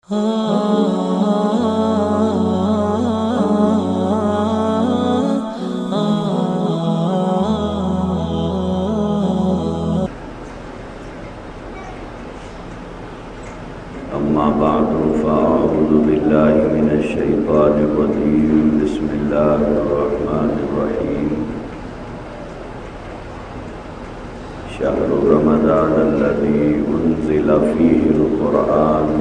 أما بعد فأعوذ بالله من الشيطان الرجيم بسم الله الرحمن الرحيم شهر رمضان الذي أنزل فيه القرآن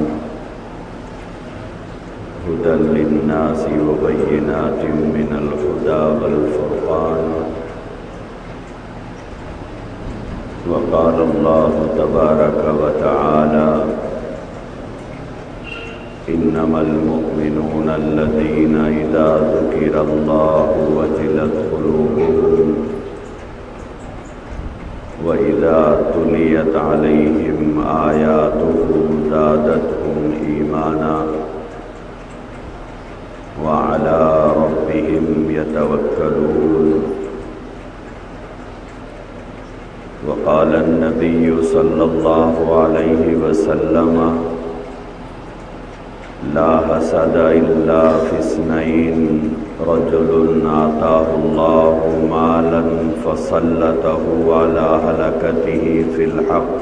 هدى للناس وبينات من الهدى والفرقان وقال الله تبارك وتعالى إنما المؤمنون الذين إذا ذكر الله وجلت قلوبهم وإذا تليت عليهم آياته زادتهم إيمانا وعلى ربهم يتوكلون وقال النبي صلى الله عليه وسلم لا حسد إلا في اثنين رجل آتاه الله مالا فسلطه على هلكته في الحق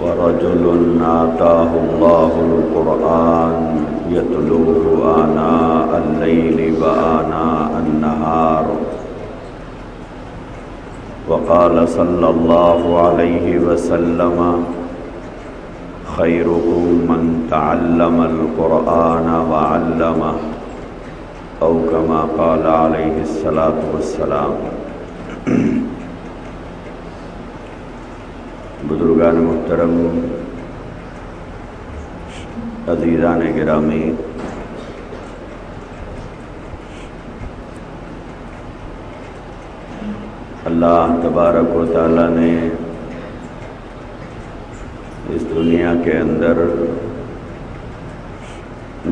ورجل آتاه الله القرآن يتلوه آناء الليل وآناء النهار وقال صلى الله عليه وسلم خيركم من تعلم القرآن وعلمه او كما قال علیہ الصلاۃ والسلام۔ بزرگان محترم، عزیزان گرامی، اللہ تبارک و تعالی نے اس دنیا کے اندر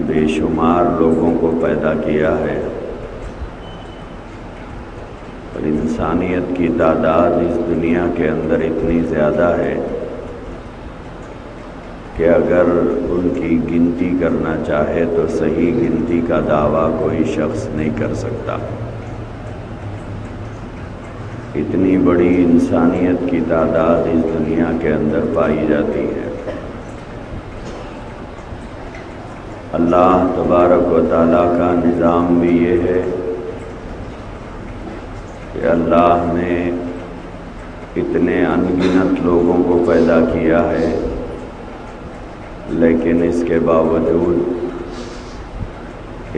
بے شمار لوگوں کو پیدا کیا ہے اور انسانیت کی تعداد اس دنیا کے اندر اتنی زیادہ ہے کہ اگر ان کی گنتی کرنا چاہے تو صحیح گنتی کا دعویٰ کوئی شخص نہیں کر سکتا۔ اتنی بڑی انسانیت کی تعداد اس دنیا کے اندر پائی جاتی ہے۔ اللہ تبارک و تعالیٰ کا نظام بھی یہ ہے کہ اللہ نے اتنے انگنت لوگوں کو پیدا کیا ہے، لیکن اس کے باوجود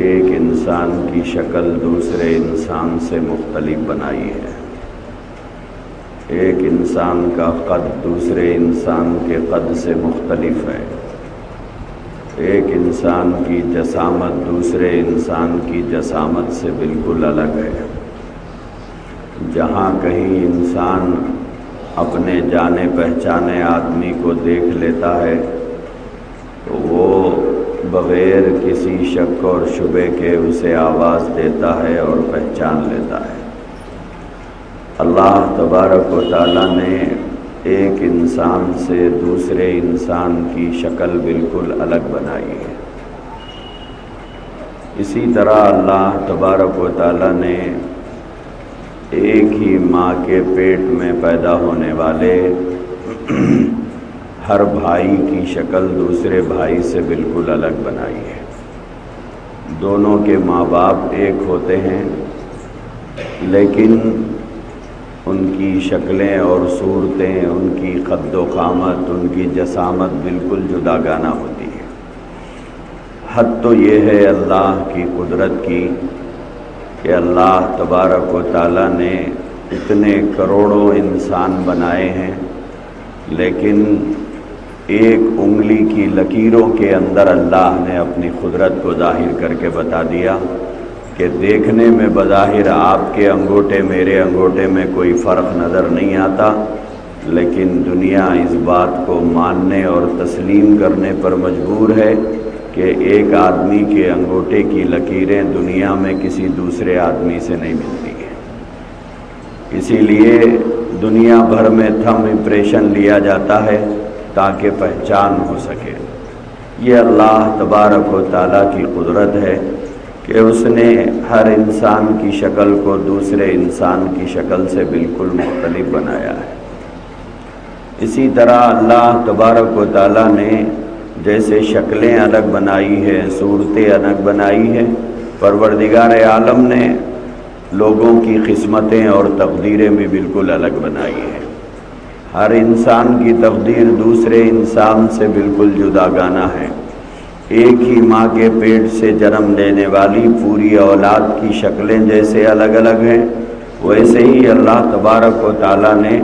ایک انسان کی شکل دوسرے انسان سے مختلف بنائی ہے۔ ایک انسان کا قد دوسرے انسان کے قد سے مختلف ہے۔ ایک انسان کی جسامت دوسرے انسان کی جسامت سے بالکل الگ ہے۔ جہاں کہیں انسان اپنے جانے پہچانے آدمی کو دیکھ لیتا ہے تو وہ بغیر کسی شک اور شبے کے اسے آواز دیتا ہے اور پہچان لیتا ہے۔ اللہ تبارک و تعالیٰ نے ایک انسان سے دوسرے انسان کی شکل بالکل الگ بنائی ہے۔ اسی طرح اللہ تبارک و تعالیٰ نے ایک ہی ماں کے پیٹ میں پیدا ہونے والے ہر بھائی کی شکل دوسرے بھائی سے بالکل الگ بنائی ہے۔ دونوں کے ماں باپ ایک ہوتے ہیں، لیکن ان کی شکلیں اور صورتیں، ان کی قد و قامت، ان کی جسامت بالکل جداگانہ ہوتی ہے۔ حد تو یہ ہے اللہ کی قدرت کی کہ اللہ تبارک و تعالیٰ نے اتنے کروڑوں انسان بنائے ہیں، لیکن ایک انگلی کی لکیروں کے اندر اللہ نے اپنی قدرت کو ظاہر کر کے بتا دیا کہ دیکھنے میں بظاہر آپ کے انگوٹھے میرے انگوٹھے میں کوئی فرق نظر نہیں آتا، لیکن دنیا اس بات کو ماننے اور تسلیم کرنے پر مجبور ہے کہ ایک آدمی کے انگوٹھے کی لکیریں دنیا میں کسی دوسرے آدمی سے نہیں ملتی ہیں۔ اسی لیے دنیا بھر میں تھم امپریشن لیا جاتا ہے تاکہ پہچان ہو سکے۔ یہ اللہ تبارک و تعالیٰ کی قدرت ہے کہ اس نے ہر انسان کی شکل کو دوسرے انسان کی شکل سے بالکل مختلف بنایا ہے۔ اسی طرح اللہ تبارک و تعالیٰ نے جیسے شکلیں الگ بنائی ہیں، صورتیں الگ بنائی ہیں، پروردگار عالم نے لوگوں کی قسمتیں اور تقدیریں بھی بالکل الگ بنائی ہیں۔ ہر انسان کی تقدیر دوسرے انسان سے بالکل جداگانہ ہے۔ ایک ہی ماں کے پیٹ سے جنم لینے والی پوری اولاد کی شکلیں جیسے الگ الگ ہیں، ویسے ہی اللہ تبارک و تعالیٰ نے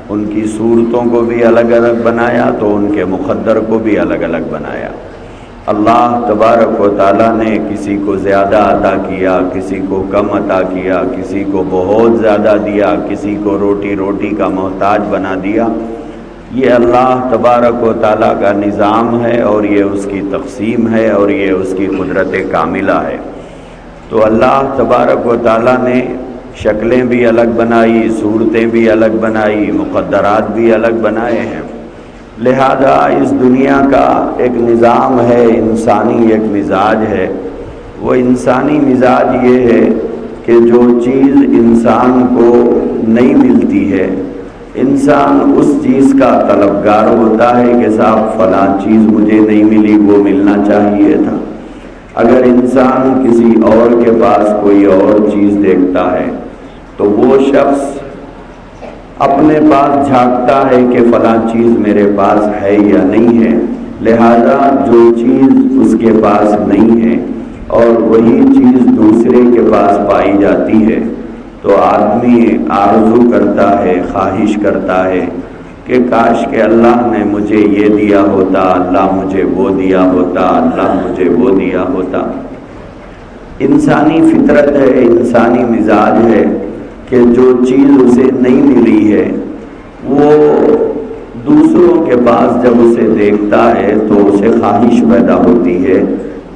ان کی صورتوں کو بھی الگ الگ بنایا تو ان کے مقدر کو بھی الگ الگ بنایا۔ اللہ تبارک و تعالیٰ نے کسی کو زیادہ عطا کیا، کسی کو کم عطا کیا، کسی کو بہت زیادہ دیا، کسی کو روٹی روٹی کا محتاج بنا دیا۔ یہ اللہ تبارک و تعالیٰ کا نظام ہے اور یہ اس کی تقسیم ہے اور یہ اس کی قدرت کاملہ ہے۔ تو اللہ تبارک و تعالیٰ نے شکلیں بھی الگ بنائی، صورتیں بھی الگ بنائی، مقدرات بھی الگ بنائے ہیں۔ لہذا اس دنیا کا ایک نظام ہے، انسانی ایک مزاج ہے۔ وہ انسانی مزاج یہ ہے کہ جو چیز انسان کو نہیں ملتی ہے، انسان اس چیز کا طلبگار ہوتا ہے کہ صاحب فلاں چیز مجھے نہیں ملی، وہ ملنا چاہیے تھا۔ اگر انسان کسی اور کے پاس کوئی اور چیز دیکھتا ہے تو وہ شخص اپنے پاس جھانکتا ہے کہ فلاں چیز میرے پاس ہے یا نہیں ہے، لہذا جو چیز اس کے پاس نہیں ہے اور وہی چیز دوسرے کے پاس پائی جاتی ہے تو آدمی آرزو کرتا ہے، خواہش کرتا ہے کہ کاش کہ اللہ نے مجھے یہ دیا ہوتا، اللہ مجھے وہ دیا ہوتا، اللہ مجھے وہ دیا ہوتا۔ انسانی فطرت ہے، انسانی مزاج ہے کہ جو چیز اسے نہیں ملی ہے وہ دوسروں کے پاس جب اسے دیکھتا ہے تو اسے خواہش پیدا ہوتی ہے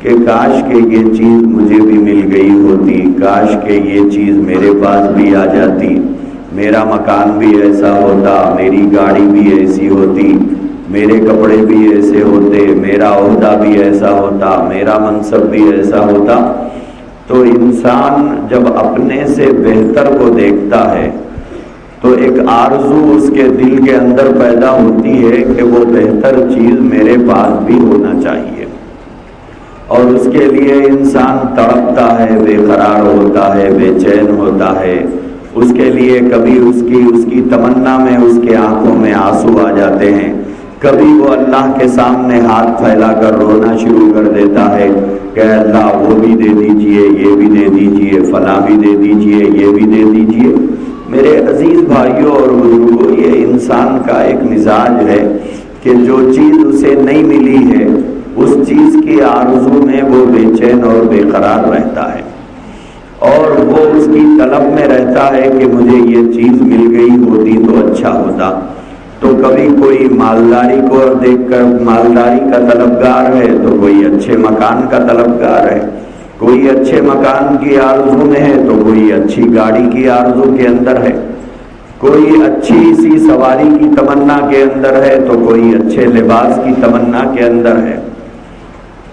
کہ کاش کہ یہ چیز مجھے بھی مل گئی ہوتی، کاش کہ یہ چیز میرے پاس بھی آ جاتی، میرا مکان بھی ایسا ہوتا، میری گاڑی بھی ایسی ہوتی، میرے کپڑے بھی ایسے ہوتے، میرا عہدہ بھی ایسا ہوتا، میرا منصب بھی ایسا ہوتا۔ تو انسان جب اپنے سے بہتر کو دیکھتا ہے تو ایک آرزو اس کے دل کے اندر پیدا ہوتی ہے کہ وہ بہتر چیز میرے پاس بھی ہونا چاہیے، اور اس کے لیے انسان تڑپتا ہے، بے قرار ہوتا ہے، بے چین ہوتا ہے۔ اس کے لیے کبھی اس کی تمنا میں اس کے آنکھوں میں آنسو آ جاتے ہیں، کبھی وہ اللہ کے سامنے ہاتھ پھیلا کر رونا شروع کر دیتا ہے کہ اللہ وہ بھی دے دیجئے، یہ بھی دے دیجئے، فلاں بھی دے دیجئے، یہ بھی دے دیجئے۔ میرے عزیز بھائیوں اور بزرگوں، یہ انسان کا ایک مزاج ہے کہ جو چیز اسے نہیں ملی ہے اس چیز کی آرزو میں وہ بے چین اور بے قرار رہتا ہے، اور وہ اس کی طلب میں رہتا ہے کہ مجھے یہ چیز مل گئی ہوتی تو اچھا ہوتا۔ تو کبھی کوئی مالداری کو دیکھ کر مالداری کا طلبگار ہے تو کوئی اچھے مکان کا طلبگار ہے، کوئی اچھے مکان کی آرزو میں ہے تو کوئی اچھی گاڑی کی آرزو کے اندر ہے، کوئی اچھی سی سواری کی تمنا کے اندر ہے تو کوئی اچھے لباس کی تمنا کے اندر ہے۔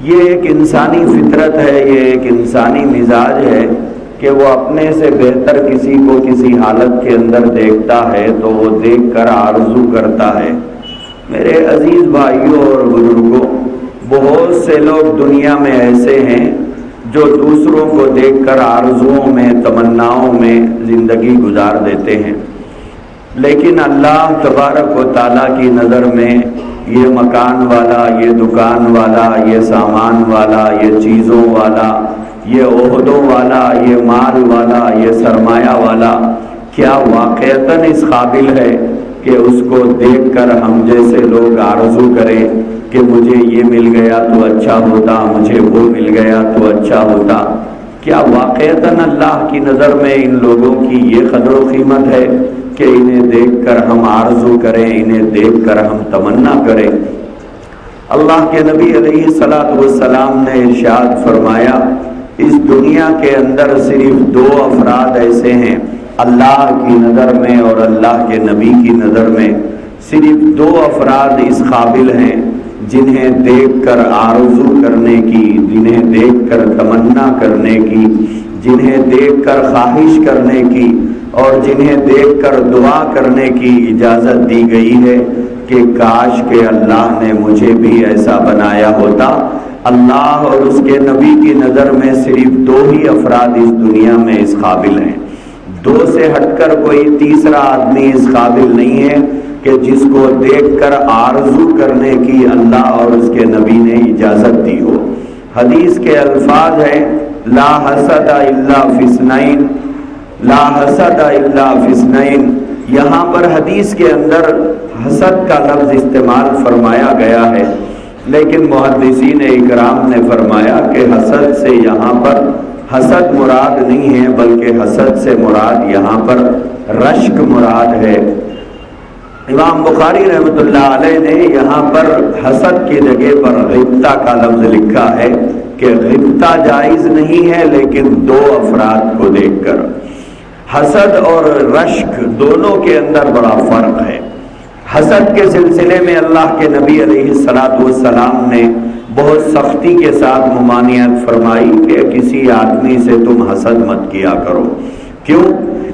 یہ ایک انسانی فطرت ہے، یہ ایک انسانی مزاج ہے کہ وہ اپنے سے بہتر کسی کو کسی حالت کے اندر دیکھتا ہے تو وہ دیکھ کر آرزو کرتا ہے۔ میرے عزیز بھائیوں اور بزرگوں، بہت سے لوگ دنیا میں ایسے ہیں جو دوسروں کو دیکھ کر آرزوؤں میں، تمناؤں میں زندگی گزار دیتے ہیں، لیکن اللہ تبارک و تعالیٰ کی نظر میں یہ مکان والا، یہ دکان والا، یہ سامان والا، یہ چیزوں والا، یہ عہدوں والا، یہ مال والا، یہ سرمایہ والا کیا واقعتاً اس قابل ہے کہ اس کو دیکھ کر ہم جیسے لوگ آرزو کریں کہ مجھے یہ مل گیا تو اچھا ہوتا، مجھے وہ مل گیا تو اچھا ہوتا؟ کیا واقعتاً اللہ کی نظر میں ان لوگوں کی یہ قدر و قیمت ہے کہ انہیں دیکھ کر ہم آرزو کریں، انہیں دیکھ کر ہم تمنا کریں؟ اللہ کے نبی علیہ الصلوۃ والسلام نے ارشاد فرمایا، اس دنیا کے اندر صرف دو افراد ایسے ہیں اللہ کی نظر میں اور اللہ کے نبی کی نظر میں، صرف دو افراد اس قابل ہیں جنہیں دیکھ کر آرزو کرنے کی، جنہیں دیکھ کر تمنا کرنے کی، جنہیں دیکھ کر خواہش کرنے کی اور جنہیں دیکھ کر دعا کرنے کی اجازت دی گئی ہے کہ کاش کہ اللہ نے مجھے بھی ایسا بنایا ہوتا۔ اللہ اور اس کے نبی کی نظر میں صرف دو ہی افراد اس دنیا میں اس قابل ہیں، دو سے ہٹ کر کوئی تیسرا آدمی اس قابل نہیں ہے کہ جس کو دیکھ کر آرزو کرنے کی اللہ اور اس کے نبی نے اجازت دی ہو۔ حدیث کے الفاظ ہیں لا حسد الا فی اثنین، لا حسد الا فی اثنین۔ یہاں پر حدیث کے اندر حسد کا لفظ استعمال فرمایا گیا ہے، لیکن محدثین اکرام نے فرمایا کہ حسد سے یہاں پر حسد مراد نہیں ہے، بلکہ حسد سے مراد یہاں پر رشک مراد ہے۔ امام بخاری رحمۃ اللہ علیہ نے یہاں پر حسد کی جگہ پر غبطہ کا لفظ لکھا ہے کہ غبطہ جائز نہیں ہے، لیکن دو افراد کو دیکھ کر۔ حسد اور رشک دونوں کے اندر بڑا فرق ہے۔ حسد کے سلسلے میں اللہ کے نبی علیہ الصلوۃ والسلام نے بہت سختی کے ساتھ ممانعت فرمائی کہ کسی آدمی سے تم حسد مت کیا کرو۔ کیوں؟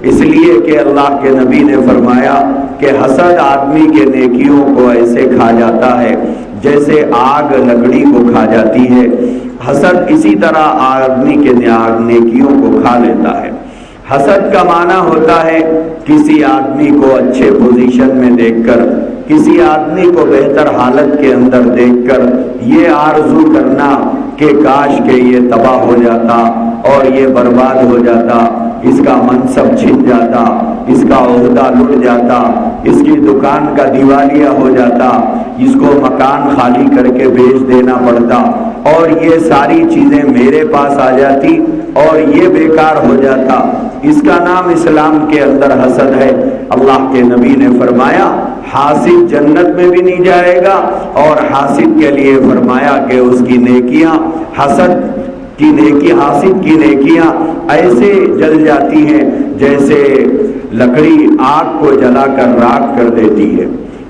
اس لیے کہ اللہ کے نبی نے فرمایا کہ حسد آدمی کے نیکیوں کو ایسے کھا جاتا ہے جیسے آگ لکڑی کو کھا جاتی ہے۔ حسد اسی طرح آدمی کے نیکیوں کو کھا لیتا ہے۔ حسد کا معنی ہوتا ہے کسی آدمی کو اچھے پوزیشن میں دیکھ کر، کسی آدمی کو بہتر حالت کے اندر دیکھ کر یہ آرزو کرنا کہ کاش کہ یہ تباہ ہو جاتا اور یہ برباد ہو جاتا، اس کا منصب چھن جاتا، اس کا عہدہ لٹ جاتا، اس کی دکان کا دیوالیہ ہو جاتا، اس کو مکان خالی کر کے بیچ دینا پڑتا اور یہ ساری چیزیں میرے پاس آ جاتی اور یہ بیکار ہو جاتا۔ اس کا نام اسلام کے اندر حسد ہے۔ اللہ کے نبی نے فرمایا حاسد جنت میں بھی نہیں جائے گا، اور حاسد کے لیے فرمایا کہ اس کی نیکیاں حاسد کی نیکیاں ایسے جل جاتی ہیں جیسے لکڑی آگ کو جلا کر راکھ کر دیتی ہے۔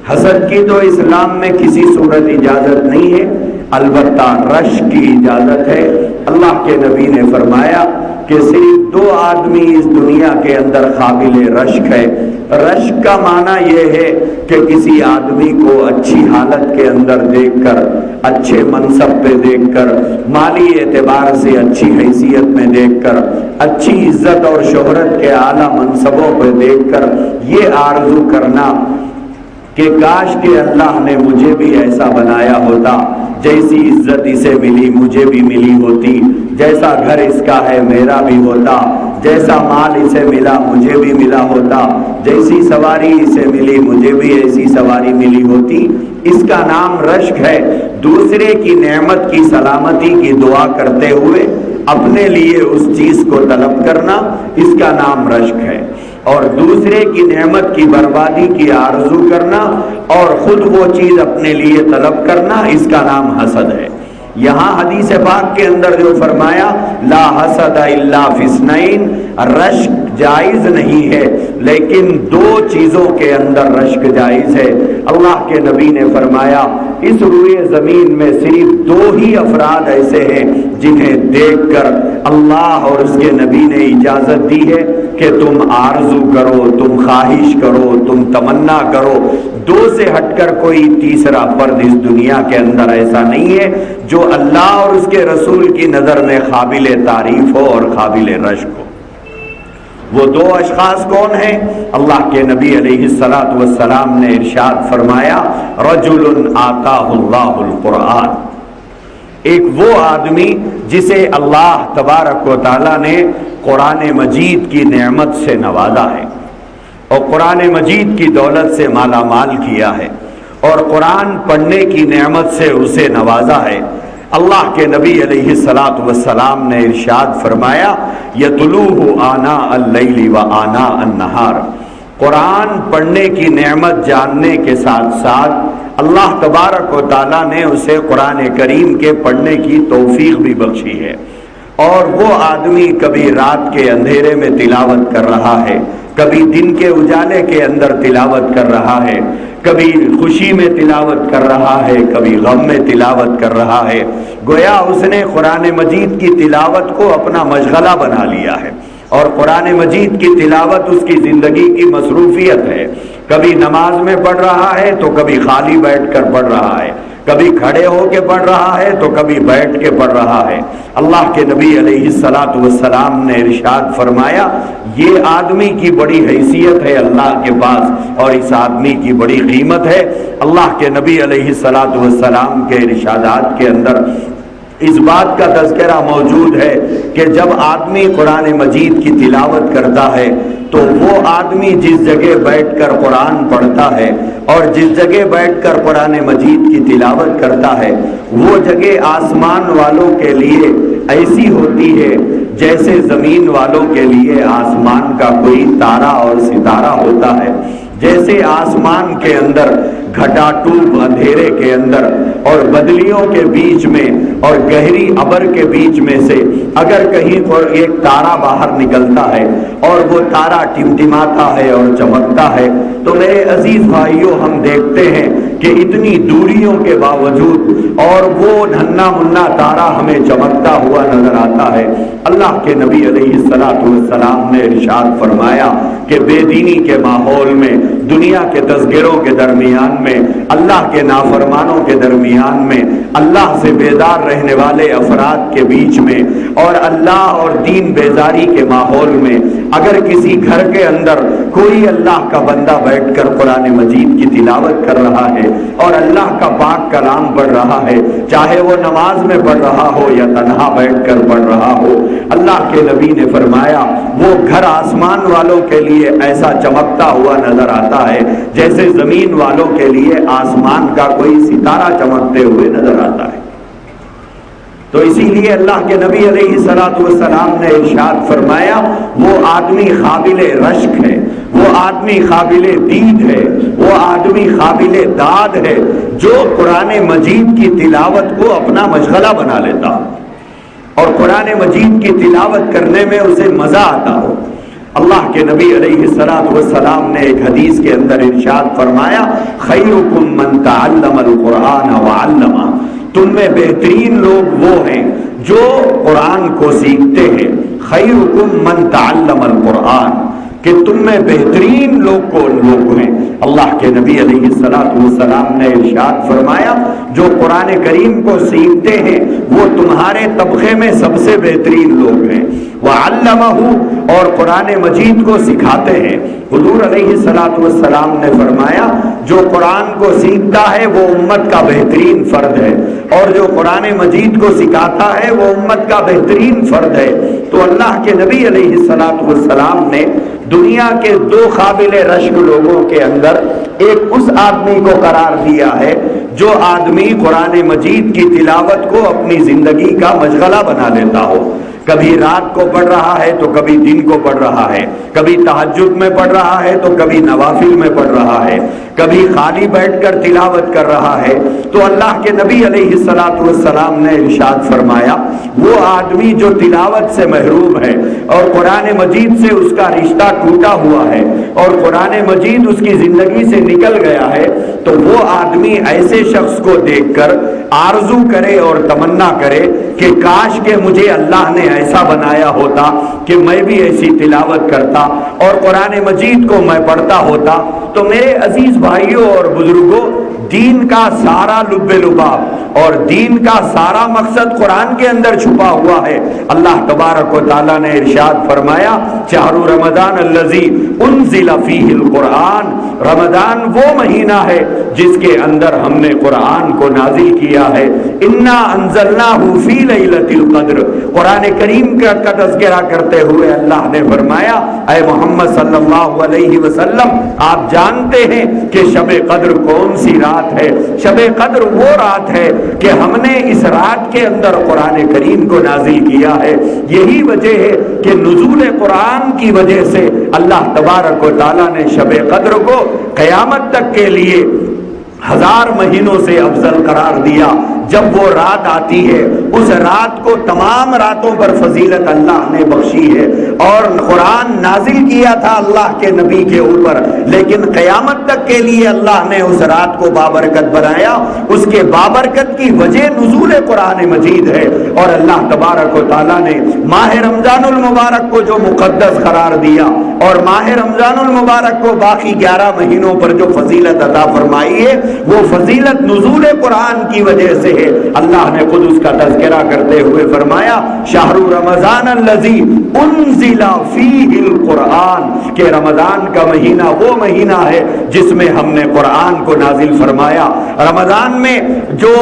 حسد کی تو اسلام میں کسی صورت اجازت نہیں ہے، البتہ رشک کی اجازت ہے۔ اللہ کے نبی نے فرمایا کہ صرف دو آدمی اس دنیا کے اندر قابل رشک ہے۔ رشک کا معنی یہ ہے کہ کسی آدمی کو اچھی حالت کے اندر دیکھ کر، اچھے منصب پہ دیکھ کر، مالی اعتبار سے اچھی حیثیت میں دیکھ کر، اچھی عزت اور شہرت کے اعلیٰ منصبوں پہ دیکھ کر یہ آرزو کرنا کہ کاش کہ اللہ نے مجھے بھی ایسا بنایا ہوتا، جیسی عزت اسے ملی مجھے بھی ملی ہوتی، جیسا گھر اس کا ہے میرا بھی ہوتا، جیسا مال اسے ملا مجھے بھی ملا ہوتا، جیسی سواری اسے ملی مجھے بھی ایسی سواری ملی ہوتی۔ اس کا نام رشک ہے۔ دوسرے کی نعمت کی سلامتی کی دعا کرتے ہوئے اپنے لیے اس چیز کو طلب کرنا، اس کا نام رشک ہے۔ اور دوسرے کی نعمت کی بربادی کی آرزو کرنا اور خود وہ چیز اپنے لیے طلب کرنا، اس کا نام حسد ہے۔ یہاں حدیث پاک کے اندر جو فرمایا لا حسد الا فی اثنین، رشک جائز نہیں ہے، لیکن دو چیزوں کے اندر رشک جائز ہے۔ اللہ کے نبی نے فرمایا اس روئے زمین میں صرف دو ہی افراد ایسے ہیں جنہیں دیکھ کر اللہ اور اس کے نبی نے اجازت دی ہے کہ تم آرزو کرو، تم خواہش کرو، تم تمنا کرو۔ دو سے ہٹ کر کوئی تیسرا فرد اس دنیا کے اندر ایسا نہیں ہے جو اللہ اور اس کے رسول کی نظر میں قابل تعریف ہو اور قابل رشک ہو۔ وہ دو اشخاص کون ہیں؟ اللہ کے نبی علیہ الصلوۃ والسلام نے ارشاد فرمایا رجل آتاہ اللہ القرآن، ایک وہ آدمی جسے اللہ تبارک و تعالی نے قرآن مجید کی نعمت سے نوازا ہے اور قرآن مجید کی دولت سے مالا مال کیا ہے اور قرآن پڑھنے کی نعمت سے اسے نوازا ہے۔ اللہ کے نبی علیہ الصلوۃ والسلام نے ارشاد فرمایا یتلوہ آناء اللیل و آناء النہار، قرآن پڑھنے کی نعمت جاننے کے ساتھ ساتھ اللہ تبارک و تعالیٰ نے اسے قرآن کریم کے پڑھنے کی توفیق بھی بخشی ہے۔ اور وہ آدمی کبھی رات کے اندھیرے میں تلاوت کر رہا ہے، کبھی دن کے اجالے کے اندر تلاوت کر رہا ہے، کبھی خوشی میں تلاوت کر رہا ہے، کبھی غم میں تلاوت کر رہا ہے۔ گویا اس نے قرآن مجید کی تلاوت کو اپنا مشغلہ بنا لیا ہے، اور قرآن مجید کی تلاوت اس کی زندگی کی مصروفیت ہے۔ کبھی نماز میں پڑھ رہا ہے تو کبھی خالی بیٹھ کر پڑھ رہا ہے، کبھی کھڑے ہو کے پڑھ رہا ہے تو کبھی بیٹھ کے پڑھ رہا ہے۔ اللہ کے نبی علیہ الصلاۃ والسلام نے ارشاد فرمایا، یہ آدمی کی بڑی حیثیت ہے اللہ کے پاس، اور اس آدمی کی بڑی قیمت ہے۔ اللہ کے نبی علیہ الصلاۃ والسلام کے ارشادات کے اندر اس بات کا تذکرہ موجود ہے کہ جب آدمی قرآن مجید کی تلاوت کرتا ہے تو وہ آدمی جس جگہ بیٹھ کر قرآن پڑھتا ہے اور جس جگہ بیٹھ کر قرآن مجید کی تلاوت کرتا ہے، وہ جگہ آسمان والوں کے لیے ایسی ہوتی ہے جیسے زمین والوں کے لیے آسمان کا کوئی تارا اور ستارہ ہوتا ہے۔ جیسے آسمان کے اندر گھٹاٹوب اندھیرے کے اندر اور بدلیوں کے بیچ میں اور گہری ابر کے بیچ میں سے اگر کہیں پر ایک تارا باہر نکلتا ہے اور وہ تارا ٹمٹماتا ہے اور چمکتا ہے، تو میرے عزیز بھائیوں ہم دیکھتے ہیں کہ اتنی دوریوں کے باوجود اور وہ ننھا منا تارا ہمیں چمکتا ہوا نظر آتا ہے۔ اللہ کے نبی علیہ الصلوۃ والسلام نے ارشاد فرمایا کہ بے دینی کے ماحول میں، دنیا کے تذکروں کے درمیان میں، اللہ کے نافرمانوں کے درمیان میں، اللہ سے بیدار رہنے والے افراد کے بیچ میں اور اللہ اور دین بیزاری کے ماحول میں، اگر کسی گھر کے اندر کوئی اللہ کا بندہ بیٹھ کر قرآن مجید کی تلاوت کر رہا ہے اور اللہ کا پاک کلام پڑھ رہا ہے، چاہے وہ نماز میں پڑھ رہا ہو یا تنہا بیٹھ کر پڑھ رہا ہو، اللہ کے نبی نے فرمایا وہ گھر آسمان والوں کے لیے ایسا چمکتا ہوا نظر آتا ہے جیسے زمین والوں کے لیے آسمان کا کوئی ستارہ چمکتے ہوئے نظر آتا ہے۔ تو اسی لیے اللہ کے نبی علیہ الصلوۃ والسلام نے ارشاد فرمایا، وہ آدمی قابل رشک ہے، وہ آدمی قابل دید ہے، وہ آدمی قابل داد ہے جو قرآن مجید کی تلاوت کو اپنا مشغلہ بنا لیتا اور قرآن مجید کی تلاوت کرنے میں اسے مزہ آتا ہو۔ اللہ کے نبی علیہ الصلوۃ والسلام نے ایک حدیث کے اندر ارشاد فرمایا، خیرکم من تعلم القرآن وعلمہ، تم میں بہترین لوگ وہ ہیں جو قرآن کو سیکھتے ہیں۔ خیرکم من تعلم القرآن، کہ تم میں بہترین لوگ ہیں۔ اللہ کے نبی علیہ الصلوۃ والسلام نے ارشاد فرمایا، جو قرآن کریم کو سیکھتے ہیں وہ تمہارے طبقے میں سب سے بہترین لوگ ہیں۔ وَعَلَّمَهُ، اور قرآن مجید کو سکھاتے ہیں۔ حضور علیہ الصلوۃ والسلام نے فرمایا، جو قرآن کو سیکھتا ہے وہ امت کا بہترین فرد ہے، اور جو قرآن مجید کو سکھاتا ہے وہ امت کا بہترین فرد ہے۔ تو اللہ کے نبی علیہ الصلوۃ والسلام نے دنیا کے دو قابل رشک لوگوں کے اندر ایک اس آدمی کو قرار دیا ہے جو آدمی قرآن مجید کی تلاوت کو اپنی زندگی کا مشغلہ بنا لیتا ہو۔ کبھی رات کو پڑھ رہا ہے تو کبھی دن کو پڑھ رہا ہے، کبھی تہجد میں پڑھ رہا ہے تو کبھی نوافل میں پڑھ رہا ہے، کبھی خالی بیٹھ کر تلاوت کر رہا ہے۔ تو اللہ کے نبی علیہ الصلوۃ والسلام نے ارشاد فرمایا، وہ آدمی جو تلاوت سے محروم ہے اور قرآن مجید سے اس کا رشتہ ٹوٹا ہوا ہے اور قرآن مجید اس کی زندگی سے نکل گیا ہے، تو وہ آدمی ایسے شخص کو دیکھ کر آرزو کرے اور تمنا کرے کہ کاش کہ مجھے اللہ نے ایسا بنایا ہوتا کہ میں بھی ایسی تلاوت کرتا اور قرآن مجید کو میں پڑھتا ہوتا۔ تو میرے عزیز بھائیوں اور بزرگوں، دین کا سارا لب لباب اور دین کا سارا مقصد قرآن کے اندر چھپا ہوا ہے۔ اللہ تبارک و تعالیٰ نے ارشاد فرمایا، شہر رمضان الذی انزل فیہ القرآن، رمضان وہ مہینہ ہے جس کے اندر ہم نے قرآن کو نازل کیا ہے۔ انا انزلناہ فی لیلۃ القدر، قرآن کریم کا تذکرہ کرتے ہوئے اللہ نے فرمایا، اے محمد صلی اللہ علیہ وسلم، آپ جانتے ہیں کہ شب قدر کون سی رات ہے؟ شب قدر وہ رات ہے کہ ہم نے اس رات کے اندر قرآن کریم کو نازل کیا ہے۔ یہی وجہ ہے کہ نزول قرآن کی وجہ سے اللہ تبارک و تعالیٰ نے شب قدر کو قیامت تک کے لیے 1000 مہینوں سے افضل قرار دیا، جب وہ رات آتی ہے اس رات کو تمام راتوں پر فضیلت اللہ نے بخشی ہے، اور قرآن نازل کیا تھا اللہ کے نبی کے اوپر، لیکن قیامت تک کے لیے اللہ نے اس رات کو بابرکت بنایا۔ اس کے بابرکت کی وجہ نزول قرآن مجید ہے، اور اللہ تبارک و تعالیٰ نے ماہ رمضان المبارک کو جو مقدس قرار دیا اور ماہ رمضان المبارک کو باقی 11 مہینوں پر جو فضیلت عطا فرمائی ہے، وہ فضیلت نزول قرآن کی وجہ سے ہے۔ اللہ نے خود اس کا تذکرہ کرتے ہوئے فرمایا شہر رمضان الذی انزل فیہ القرآن، کہ رمضان کا مہینہ وہ مہینہ ہے جس میں ہم نے قرآن کو نازل فرمایا۔ رمضان میں جو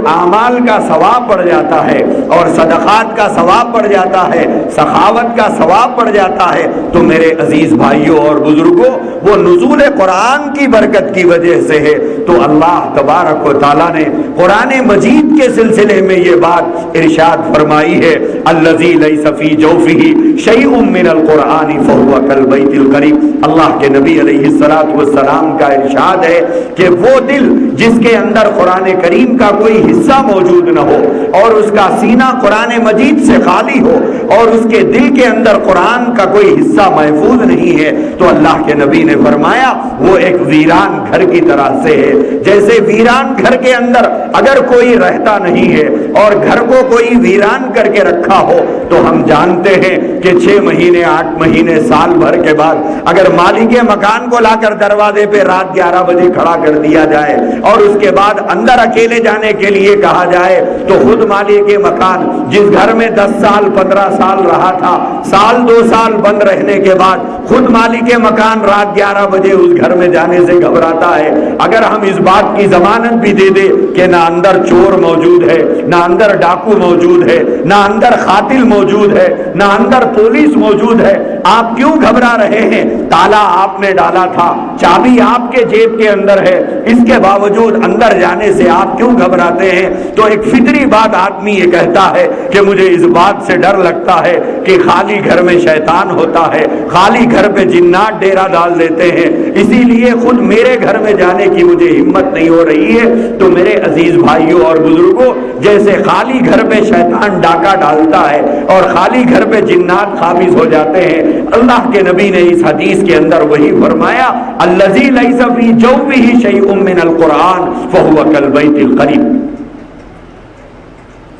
اعمال کا ثواب پڑ جاتا ہے اور صدقات کا ثواب پڑ جاتا ہے، سخاوت کا ثواب پڑ جاتا ہے، تو میرے عزیز بھائیوں اور بزرگوں وہ نزول قرآن کی برکت کی وجہ سے ہے۔ تو اللہ تبارک و تعالیٰ نے قرآن مجید کے سلسلے میں یہ بات ارشاد فرمائی ہے الذی لیس فی جوفہ شیء من القرآن فہو کالبیت القریب۔ اللہ کے نبی علیہ الصلوۃ والسلام کا ارشاد ہے کہ وہ دل جس کے اندر قرآن کریم کا کوئی حصہ موجود نہ ہو اور اس کا سینہ قرآن مجید سے خالی ہو اور اس کے دل کے اندر قرآن کا کوئی حصہ محفوظ نہیں ہے، تو اللہ کے نبی نے فرمایا وہ ایک ویران گھر کی طرح سے ہے۔ جیسے ویران گھر کے اندر اگر کوئی رہتا نہیں ہے اور گھر کو کوئی ویران کر کے رکھا ہو تو ہم جانتے ہیں کہ 6 مہینے 8 مہینے سال بھر کے بعد اگر مالک مکان کو لا کر دروازے پہ رات 11 بجے کھڑا کر دیا جائے اور اس کے بعد اندر اکیلے جانے کے لیے کہا جائے تو خود مالک مکان جس گھر میں 10 سال 15 سال رہا تھا، سال 2 سال بند رہنے کے بعد خود مالک مکان رات 11 بجے اس گھر میں جانے سے گھبراتا ہے۔ اگر ہم اس بات کی ضمانت بھی دے دے کہ نہ اندر چور موجود ہے، نہ اندر ڈاکو موجود ہے، نہ اندر قاتل موجود ہے، نہ اندر پولیس موجود ہے، آپ کیوں گھبرا رہے ہیں؟ تالا آپ نے ڈالا تھا، چابی آپ کے جیب کے اندر ہے، اس کے باوجود اندر جانے سے آپ کیوں گھبراتے ہیں؟ تو ایک فطری بات آدمی یہ کہتا ہے کہ مجھے اس بات سے ڈر لگتا ہے کہ خالی گھر میں شیطان ہوتا ہے، خالی گھر پہ جنات ڈیرا ڈال دیتے ہیں، اسی لیے خود میرے گھر میں جانے کی مجھے ہمت نہیں ہو رہی ہے۔ تو میرے عزیز بھائیوں اور بزرگوں، جیسے خالی گھر پہ شیطان ڈاکہ ڈالتا ہے اور خالی گھر پہ جنات قابض ہو جاتے ہیں، اللہ کے نبی نے اس حدیث کے اندر وہی فرمایا الذی لیس فی جوفہ شیء من القرآن فہو کالبیت القریب۔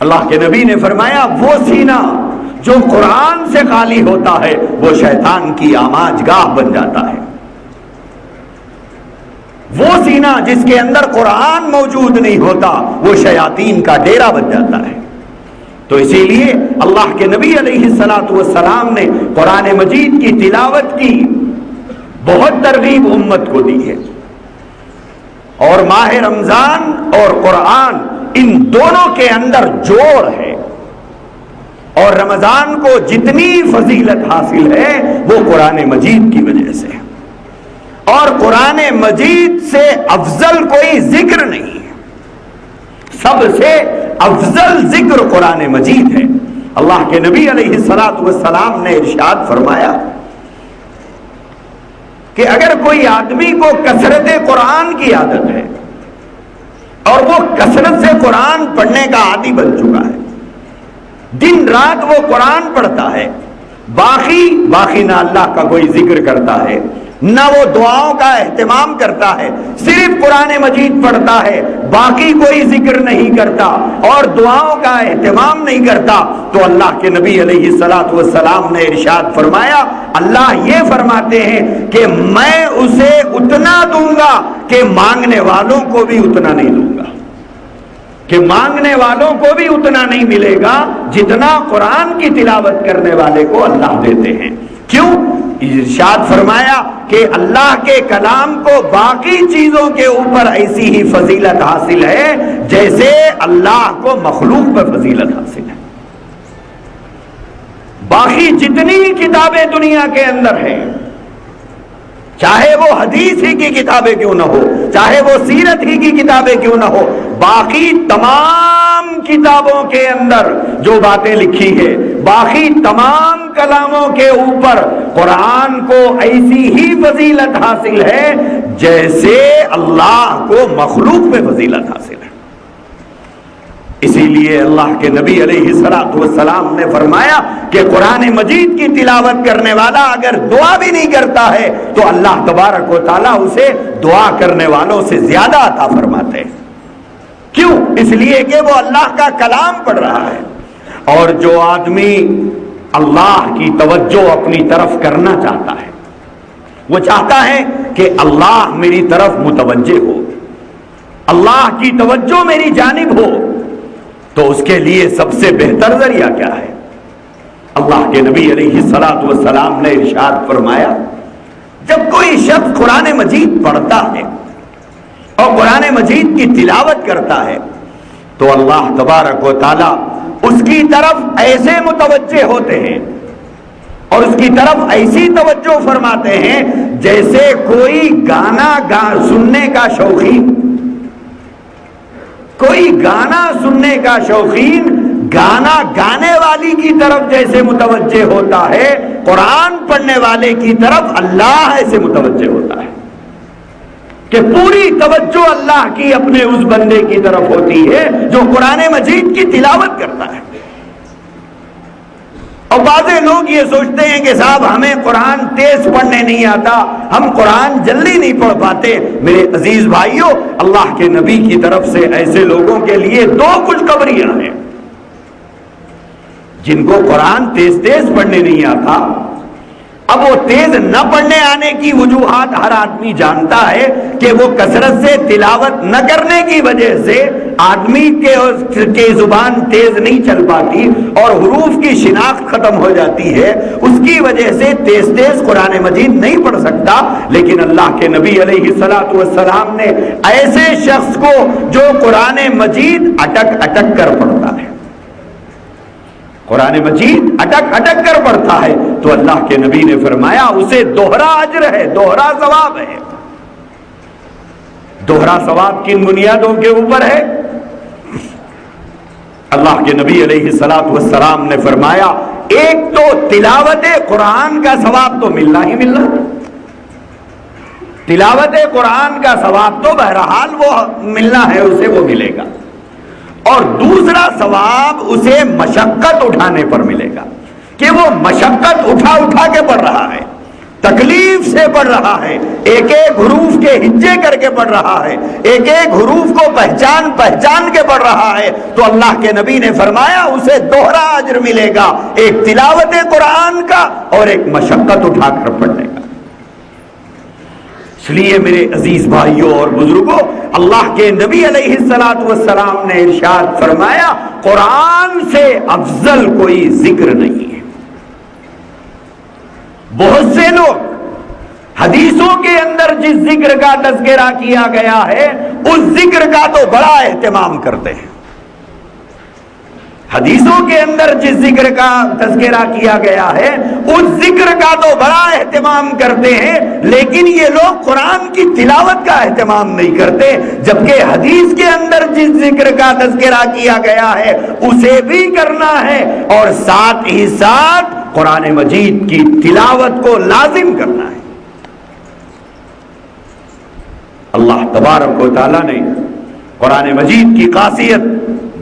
اللہ کے نبی نے فرمایا وہ سینہ جو قرآن سے خالی ہوتا ہے وہ شیطان کی آماج گاہ بن جاتا ہے۔ وہ سینہ جس کے اندر قرآن موجود نہیں ہوتا وہ شیاطین کا ڈیرا بن جاتا ہے۔ تو اسی لیے اللہ کے نبی علیہ الصلوۃ والسلام نے قرآن مجید کی تلاوت کی بہت ترغیب امت کو دی ہے، اور ماہ رمضان اور قرآن ان دونوں کے اندر جوڑ ہے، اور رمضان کو جتنی فضیلت حاصل ہے وہ قرآن مجید کی وجہ سے ہے، اور قرآن مجید سے افضل کوئی ذکر نہیں ہے، سب سے افضل ذکر قرآن مجید ہے۔ اللہ کے نبی علیہ الصلوۃ والسلام نے ارشاد فرمایا کہ اگر کوئی آدمی کو کثرت قرآن کی عادت ہے اور وہ کثرت سے قرآن پڑھنے کا عادی بن چکا ہے، دن رات وہ قرآن پڑھتا ہے، باقی نہ اللہ کا کوئی ذکر کرتا ہے، نہ وہ دعاؤں کا اہتمام کرتا ہے، صرف قرآن مجید پڑھتا ہے، باقی کوئی ذکر نہیں کرتا اور دعاؤں کا اہتمام نہیں کرتا، تو اللہ کے نبی علیہ الصلوۃ والسلام نے ارشاد فرمایا اللہ یہ فرماتے ہیں کہ میں اسے اتنا دوں گا کہ مانگنے والوں کو بھی اتنا نہیں دوں گا، کہ مانگنے والوں کو بھی اتنا نہیں ملے گا جتنا قرآن کی تلاوت کرنے والے کو اللہ دیتے ہیں۔ کیوں؟ ارشاد فرمایا کہ اللہ کے کلام کو باقی چیزوں کے اوپر ایسی ہی فضیلت حاصل ہے جیسے اللہ کو مخلوق پر فضیلت حاصل ہے۔ باقی جتنی کتابیں دنیا کے اندر ہیں، چاہے وہ حدیث ہی کی کتابیں کیوں نہ ہو، چاہے وہ سیرت ہی کی کتابیں کیوں نہ ہو، باقی تمام کتابوں کے اندر جو باتیں لکھی ہے، باقی تمام کلاموں کے اوپر قرآن کو ایسی ہی فضیلت حاصل ہے جیسے اللہ کو مخلوق پہ فضیلت حاصل ہے۔ اسی لیے اللہ کے نبی علیہ الصلوۃ والسلام نے فرمایا کہ قرآن مجید کی تلاوت کرنے والا اگر دعا بھی نہیں کرتا ہے تو اللہ تبارک و تعالیٰ اسے دعا کرنے والوں سے زیادہ عطا فرماتے ہیں۔ کیوں؟ اس لیے کہ وہ اللہ کا کلام پڑھ رہا ہے۔ اور جو آدمی اللہ کی توجہ اپنی طرف کرنا چاہتا ہے، وہ چاہتا ہے کہ اللہ میری طرف متوجہ ہو، اللہ کی توجہ میری جانب ہو، تو اس کے لیے سب سے بہتر ذریعہ کیا ہے؟ اللہ کے نبی علیہ الصلوۃ والسلام نے ارشاد فرمایا، جب کوئی شخص قرآن مجید پڑھتا ہے اور قرآن مجید کی تلاوت کرتا ہے تو اللہ تبارک و تعالی اس کی طرف ایسے متوجہ ہوتے ہیں اور اس کی طرف ایسی توجہ فرماتے ہیں جیسے کوئی گانا سننے کا شوقین، کوئی گانا سننے کا شوقین گانا گانے والی کی طرف جیسے متوجہ ہوتا ہے، قرآن پڑھنے والے کی طرف اللہ ایسے متوجہ ہوتا ہے کہ پوری توجہ اللہ کی اپنے اس بندے کی طرف ہوتی ہے جو قرآن مجید کی تلاوت کرتا ہے۔ اور بعض لوگ یہ سوچتے ہیں کہ صاحب ہمیں قرآن تیز پڑھنے نہیں آتا، ہم قرآن جلدی نہیں پڑھ پاتے۔ میرے عزیز بھائیوں، اللہ کے نبی کی طرف سے ایسے لوگوں کے لیے دو خوشخبریاں ہیں۔ جن کو قرآن تیز تیز پڑھنے نہیں آتا، اب وہ تیز نہ پڑھنے آنے کی وجوہات ہر آدمی جانتا ہے کہ وہ کثرت سے تلاوت نہ کرنے کی وجہ سے آدمی کے زبان تیز نہیں چل پاتی اور حروف کی شناخت ختم ہو جاتی ہے، اس کی وجہ سے تیز تیز قرآن مجید نہیں پڑھ سکتا۔ لیکن اللہ کے نبی علیہ الصلوۃ والسلام نے ایسے شخص کو جو قرآن مجید اٹک اٹک کر پڑھتا ہے، قرآن مجید اٹک اٹک کر پڑھتا ہے، تو اللہ کے نبی نے فرمایا اسے دوہرا اجر ہے، دوہرا ثواب ہے۔ دوہرا ثواب کن بنیادوں کے اوپر ہے؟ اللہ کے نبی علیہ الصلوۃ والسلام نے فرمایا ایک تو تلاوت قرآن کا ثواب تو ملنا ہی ملنا، تلاوت قرآن کا ثواب تو بہرحال وہ ملنا ہے، اسے وہ ملے گا، اور دوسرا ثواب اسے مشقت اٹھانے پر ملے گا کہ وہ مشقت اٹھا اٹھا کے پڑھ رہا ہے، تکلیف سے پڑھ رہا ہے، ایک ایک حروف کے ہجے کر کے پڑھ رہا ہے، ایک ایک حروف کو پہچان پہچان کے پڑھ رہا ہے، تو اللہ کے نبی نے فرمایا اسے دوہرا اجر ملے گا، ایک تلاوت قرآن کا اور ایک مشقت اٹھا کر پڑھنے کا۔ اس لیے میرے عزیز بھائیوں اور بزرگوں، اللہ کے نبی علیہ الصلوۃ والسلام نے ارشاد فرمایا قرآن سے افضل کوئی ذکر نہیں ہے۔ بہت سے لوگ حدیثوں کے اندر جس ذکر کا تذکرہ کیا گیا ہے اس ذکر کا تو بڑا اہتمام کرتے ہیں، حدیثوں کے اندر جس ذکر کا تذکرہ کیا گیا ہے اس ذکر کا تو بڑا اہتمام کرتے ہیں، لیکن یہ لوگ قرآن کی تلاوت کا اہتمام نہیں کرتے، جبکہ حدیث کے اندر جس ذکر کا تذکرہ کیا گیا ہے اسے بھی کرنا ہے اور ساتھ ہی ساتھ قرآن مجید کی تلاوت کو لازم کرنا ہے۔ اللہ تبارک و تعالیٰ نے قرآن مجید کی خاصیت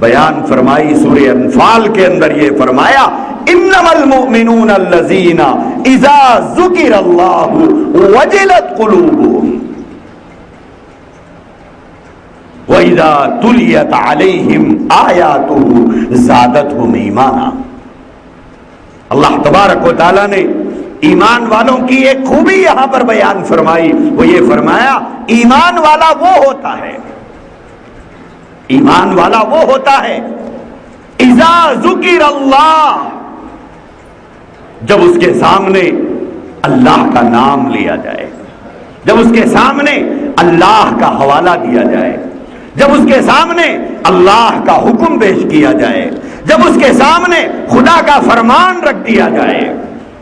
بیان فرمائی، سورہ انفال کے اندر یہ فرمایا انما المؤمنون الذین اذا ذکر اللہ وجلت قلوبهم وَإِذَا تُلِيَتْ عَلَيْهِمْ آيَاتُهُ زَادَتْهُمْ ایمانا۔ اللہ تبارک و تعالیٰ نے ایمان والوں کی ایک خوبی یہاں پر بیان فرمائی، وہ یہ فرمایا ایمان والا وہ ہوتا ہے، ایمان والا وہ ہوتا ہے اذا ذکر اللہ، جب اس کے سامنے اللہ کا نام لیا جائے، جب اس کے سامنے اللہ کا حوالہ دیا جائے، جب اس کے سامنے اللہ کا حکم پیش کیا جائے، جب اس کے سامنے خدا کا فرمان رکھ دیا جائے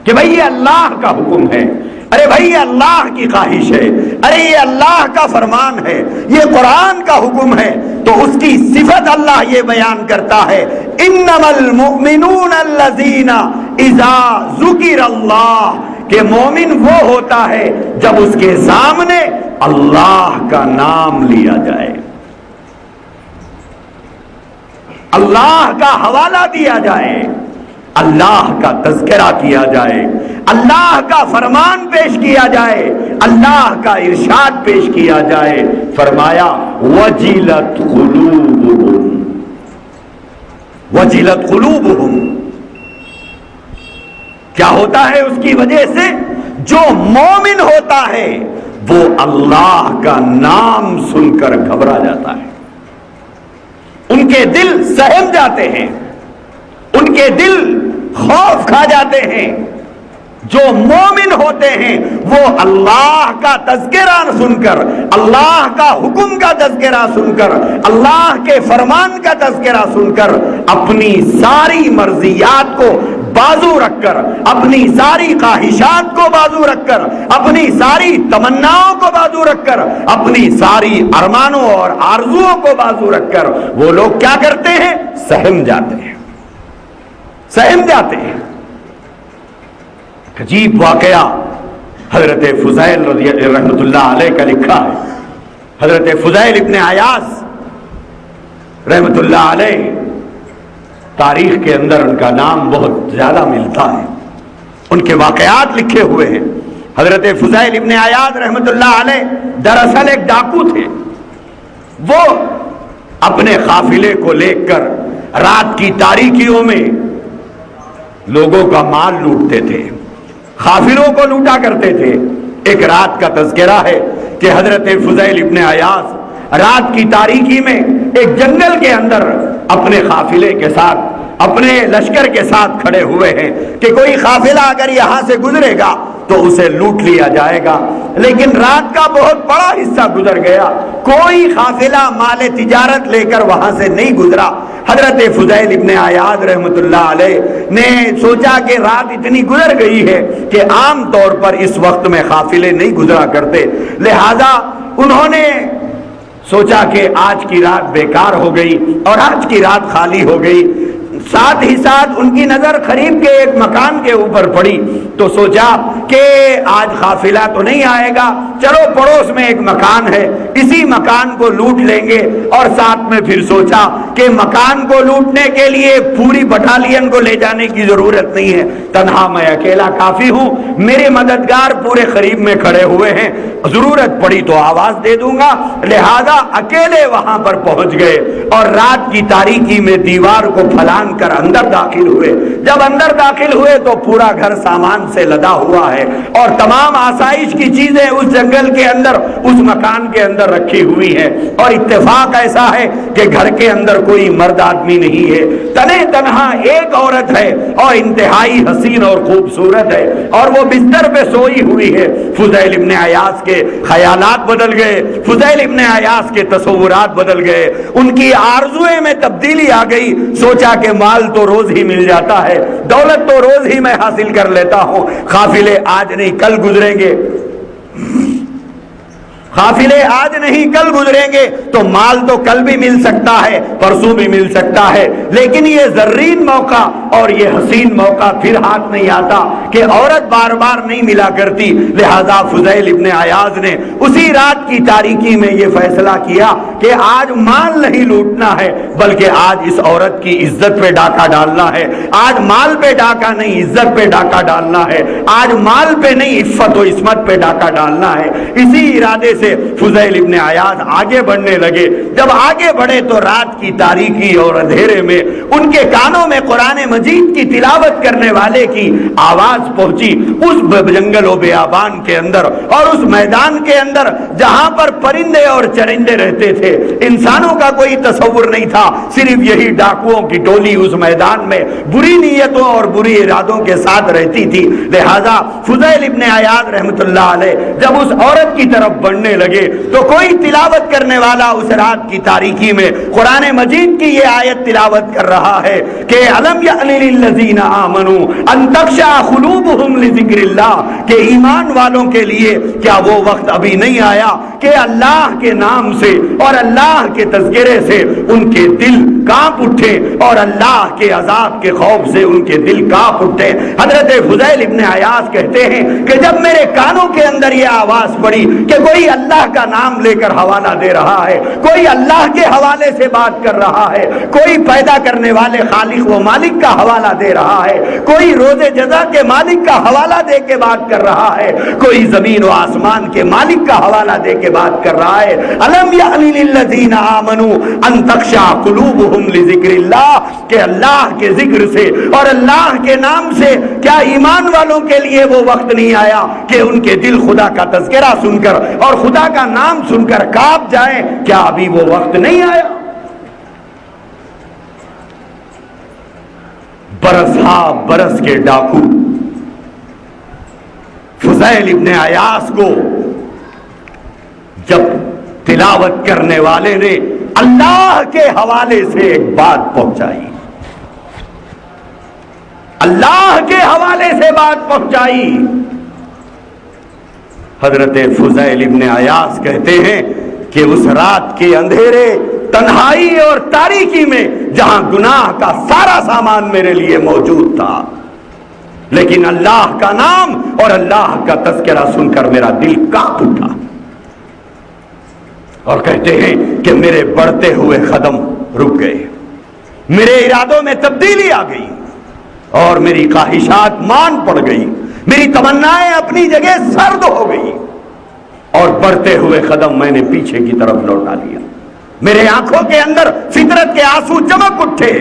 کہ بھئی یہ اللہ کا حکم ہے، ارے بھائی یہ اللہ کی خواہش ہے، ارے یہ اللہ کا فرمان ہے، یہ قرآن کا حکم ہے، تو اس کی صفت اللہ یہ بیان کرتا ہے انما المؤمنون الذین اذا ذکر اللہ، کہ مومن وہ ہوتا ہے جب اس کے سامنے اللہ کا نام لیا جائے، اللہ کا حوالہ دیا جائے، اللہ کا تذکرہ کیا جائے، اللہ کا فرمان پیش کیا جائے، اللہ کا ارشاد پیش کیا جائے، فرمایا وجلت قلوبہم، وجلت قلوبہم۔ کیا ہوتا ہے اس کی وجہ سے؟ جو مومن ہوتا ہے وہ اللہ کا نام سن کر گھبرا جاتا ہے، ان کے دل سہم جاتے ہیں، ان کے دل خوف کھا جاتے ہیں۔ جو مومن ہوتے ہیں وہ اللہ کا تذکرہ سن کر، اللہ کا حکم کا تذکرہ سن کر، اللہ کے فرمان کا تذکرہ سن کر اپنی ساری مرضیات کو بازو رکھ کر، اپنی ساری خواہشات کو بازو رکھ کر، اپنی ساری تمناؤں کو بازو رکھ کر، اپنی ساری ارمانوں اور آرزوؤں کو بازو رکھ کر وہ لوگ کیا کرتے ہیں؟ سہم جاتے ہیں، سہم جاتے ہیں۔ عجیب واقعہ حضرت فضیل رحمۃ اللہ علیہ کا لکھا ہے۔ حضرت فضیل ابن عیاض رحمۃ اللہ علیہ، تاریخ کے اندر ان کا نام بہت زیادہ ملتا ہے، ان کے واقعات لکھے ہوئے ہیں۔ حضرت فضیل ابن عیاض رحمۃ اللہ علیہ دراصل ایک ڈاکو تھے۔ وہ اپنے قافلے کو لے کر رات کی تاریکیوں میں لوگوں کا مال لوٹتے تھے، قافلوں کو لوٹا کرتے تھے۔ ایک رات کا تذکرہ ہے کہ حضرت فضیل ابن عیاض رات کی تاریکی میں ایک جنگل کے اندر اپنے قافلے کے ساتھ، اپنے لشکر کے ساتھ کھڑے ہوئے ہیں کہ کوئی قافلہ اگر یہاں سے گزرے گا تو اسے لوٹ لیا جائے گا، لیکن رات کا بہت بڑا حصہ گزر گیا، کوئی قافلہ مال تجارت لے کر وہاں سے نہیں گزرا۔ حضرت فضیل ابن عیاض رحمۃ اللہ علیہ نے سوچا کہ رات اتنی گزر گئی ہے کہ عام طور پر اس وقت میں قافلے نہیں گزرا کرتے، لہذا انہوں نے سوچا کہ آج کی رات بیکار ہو گئی اور آج کی رات خالی ہو گئی۔ ساتھ ہی ساتھ ان کی نظر قریب کے ایک مکان کے اوپر پڑی تو سوچا کہ آج قافلہ تو نہیں آئے گا، چلو پڑوس میں ایک مکان ہے، اسی مکان کو لوٹ لیں گے۔ اور ساتھ میں پھر سوچا کہ مکان کو لوٹنے کے لیے پوری بٹالین کو لے جانے کی ضرورت نہیں ہے، تنہا میں اکیلا کافی ہوں، میرے مددگار پورے قریب میں کھڑے ہوئے ہیں، ضرورت پڑی تو آواز دے دوں گا۔ لہذا اکیلے وہاں پر پہنچ گئے اور رات کی تاریکی میں دیوار کو پھلانگ کر اندر داخل ہوئے۔ جب اندر داخل ہوئے تو پورا گھر سامان سے لدا ہوا ہے اور تمام آسائش کی چیزیں اس جنگل کے اندر، اس مکان کے اندر رکھی ہوئی ہیں، اور اتفاق ایسا ہے کہ گھر کے اندر کوئی مرد آدمی نہیں ہے، تنے تنہا ایک عورت ہے اور انتہائی حسین اور خوبصورت ہے، اور وہ بستر پہ سوئی ہوئی ہے۔ فضیل ابن عیاض کے خیالات بدل گئے، فضیل ابن عیاض کے تصورات بدل گئے، ان کی آرزوئیں میں تبدیلی آ گئی۔ سوچا کہ مال تو روز ہی مل جاتا ہے، دولت تو روز ہی میں حاصل کر لیتا ہوں، قافلے آج نہیں کل گزریں گے، قافلے آج نہیں کل گزریں گے تو مال تو کل بھی مل سکتا ہے، پرسوں بھی مل سکتا ہے، لیکن یہ زرین موقع اور یہ حسین موقع پھر ہاتھ نہیں آتا کہ عورت بار بار نہیں ملا کرتی۔ لہذا فضیل ابن عیاض نے اسی رات کی تاریکی میں یہ فیصلہ کیا کہ آج مال نہیں لوٹنا ہے بلکہ آج اس عورت کی عزت پہ ڈاکہ ڈالنا ہے، آج مال پہ ڈاکہ نہیں عزت پہ ڈاکہ ڈالنا ہے، آج مال پہ نہیں عفت و عصمت پہ ڈاکہ ڈالنا ہے۔ اسی ارادے سے فضیل ابن عیاض آگے بڑھنے لگے۔ جب آگے بڑھے تو رات کی تاریکی اور اندھیرے میں ان کے کانوں میں قرآن مجید کی تلاوت کرنے والے کی آواز پہنچی۔ اس جنگل و بیابان کے اندر اور اس میدان کے اندر جہاں پر پرندے اور چرندے رہتے تھے، انسانوں کا کوئی تصور نہیں تھا، صرف یہی ڈاکوؤں کی ٹولی اس میدان میں بری نیتوں اور بری ارادوں کے ساتھ رہتی تھی۔ لہذا فضیل ابن عیاض رحمۃ اللہ علیہ جب اس عورت کی طرف بڑھنے لگے تو کوئی تلاوت کرنے والا اس رات کی تاریکی میں قرآن مجید کی یہ آیت تلاوت کر رہا ہے کہ الم یأن للذین آمنوا ان تخشع قلوبہم لذکر اللہ، کہ ایمان والوں کے لیے کیا وہ وقت ابھی نہیں آیا کہ اللہ کے نام سے اور اللہ کے تذکرے سے ان کے دل کانپ اٹھے اور اللہ کے عذاب کے خوف سے ان کے دل کانپ اٹھے۔ حضرت فضیل ابن عیاض کہتے ہیں کہ جب میرے کانوں کے اندر یہ آواز پڑی کہ کوئی اللہ کا نام لے کر حوالہ دے رہا ہے، کوئی اللہ کے حوالے سے بات کر رہا ہے، کوئی پیدا کرنے والے خالق و مالک کا حوالہ دے رہا ہے، کوئی روز جزا کے مالک کا حوالہ دے کے بات کر رہا ہے، کوئی زمین و آسمان کے مالک کا حوالہ دے کے بات کر رہا ہے۔ الم یعن للذین آمنوا ان تخشع قلوبہم لذکر اللہ، کہ اللہ کے ذکر سے اور اللہ کے نام سے کیا ایمان والوں کے لیے وہ وقت نہیں آیا کہ ان کے دل خدا کا تذکرہ سن کر اور خدا کا نام سن کر کانپ جائیں؟ کیا ابھی وہ وقت نہیں آیا؟ برس ہا برس کے ڈاکو فضیل ابن عیاض کو جب تلاوت کرنے والے نے اللہ کے حوالے سے ایک بات پہنچائی، اللہ کے حوالے سے بات پہنچائی، حضرت فضیل ابن عیاض کہتے ہیں کہ اس رات کے اندھیرے، تنہائی اور تاریکی میں جہاں گناہ کا سارا سامان میرے لیے موجود تھا، لیکن اللہ کا نام اور اللہ کا تذکرہ سن کر میرا دل کانپ اٹھا، اور کہتے ہیں کہ میرے بڑھتے ہوئے قدم رک گئے، میرے ارادوں میں تبدیلی آ گئی اور میری خواہشات مان پڑ گئی، میری تمنائیں اپنی جگہ سرد ہو گئی، اور بڑھتے ہوئے قدم میں نے پیچھے کی طرف لوٹا لیا۔ میرے آنکھوں کے اندر فطرت کے آنسو چمک اٹھے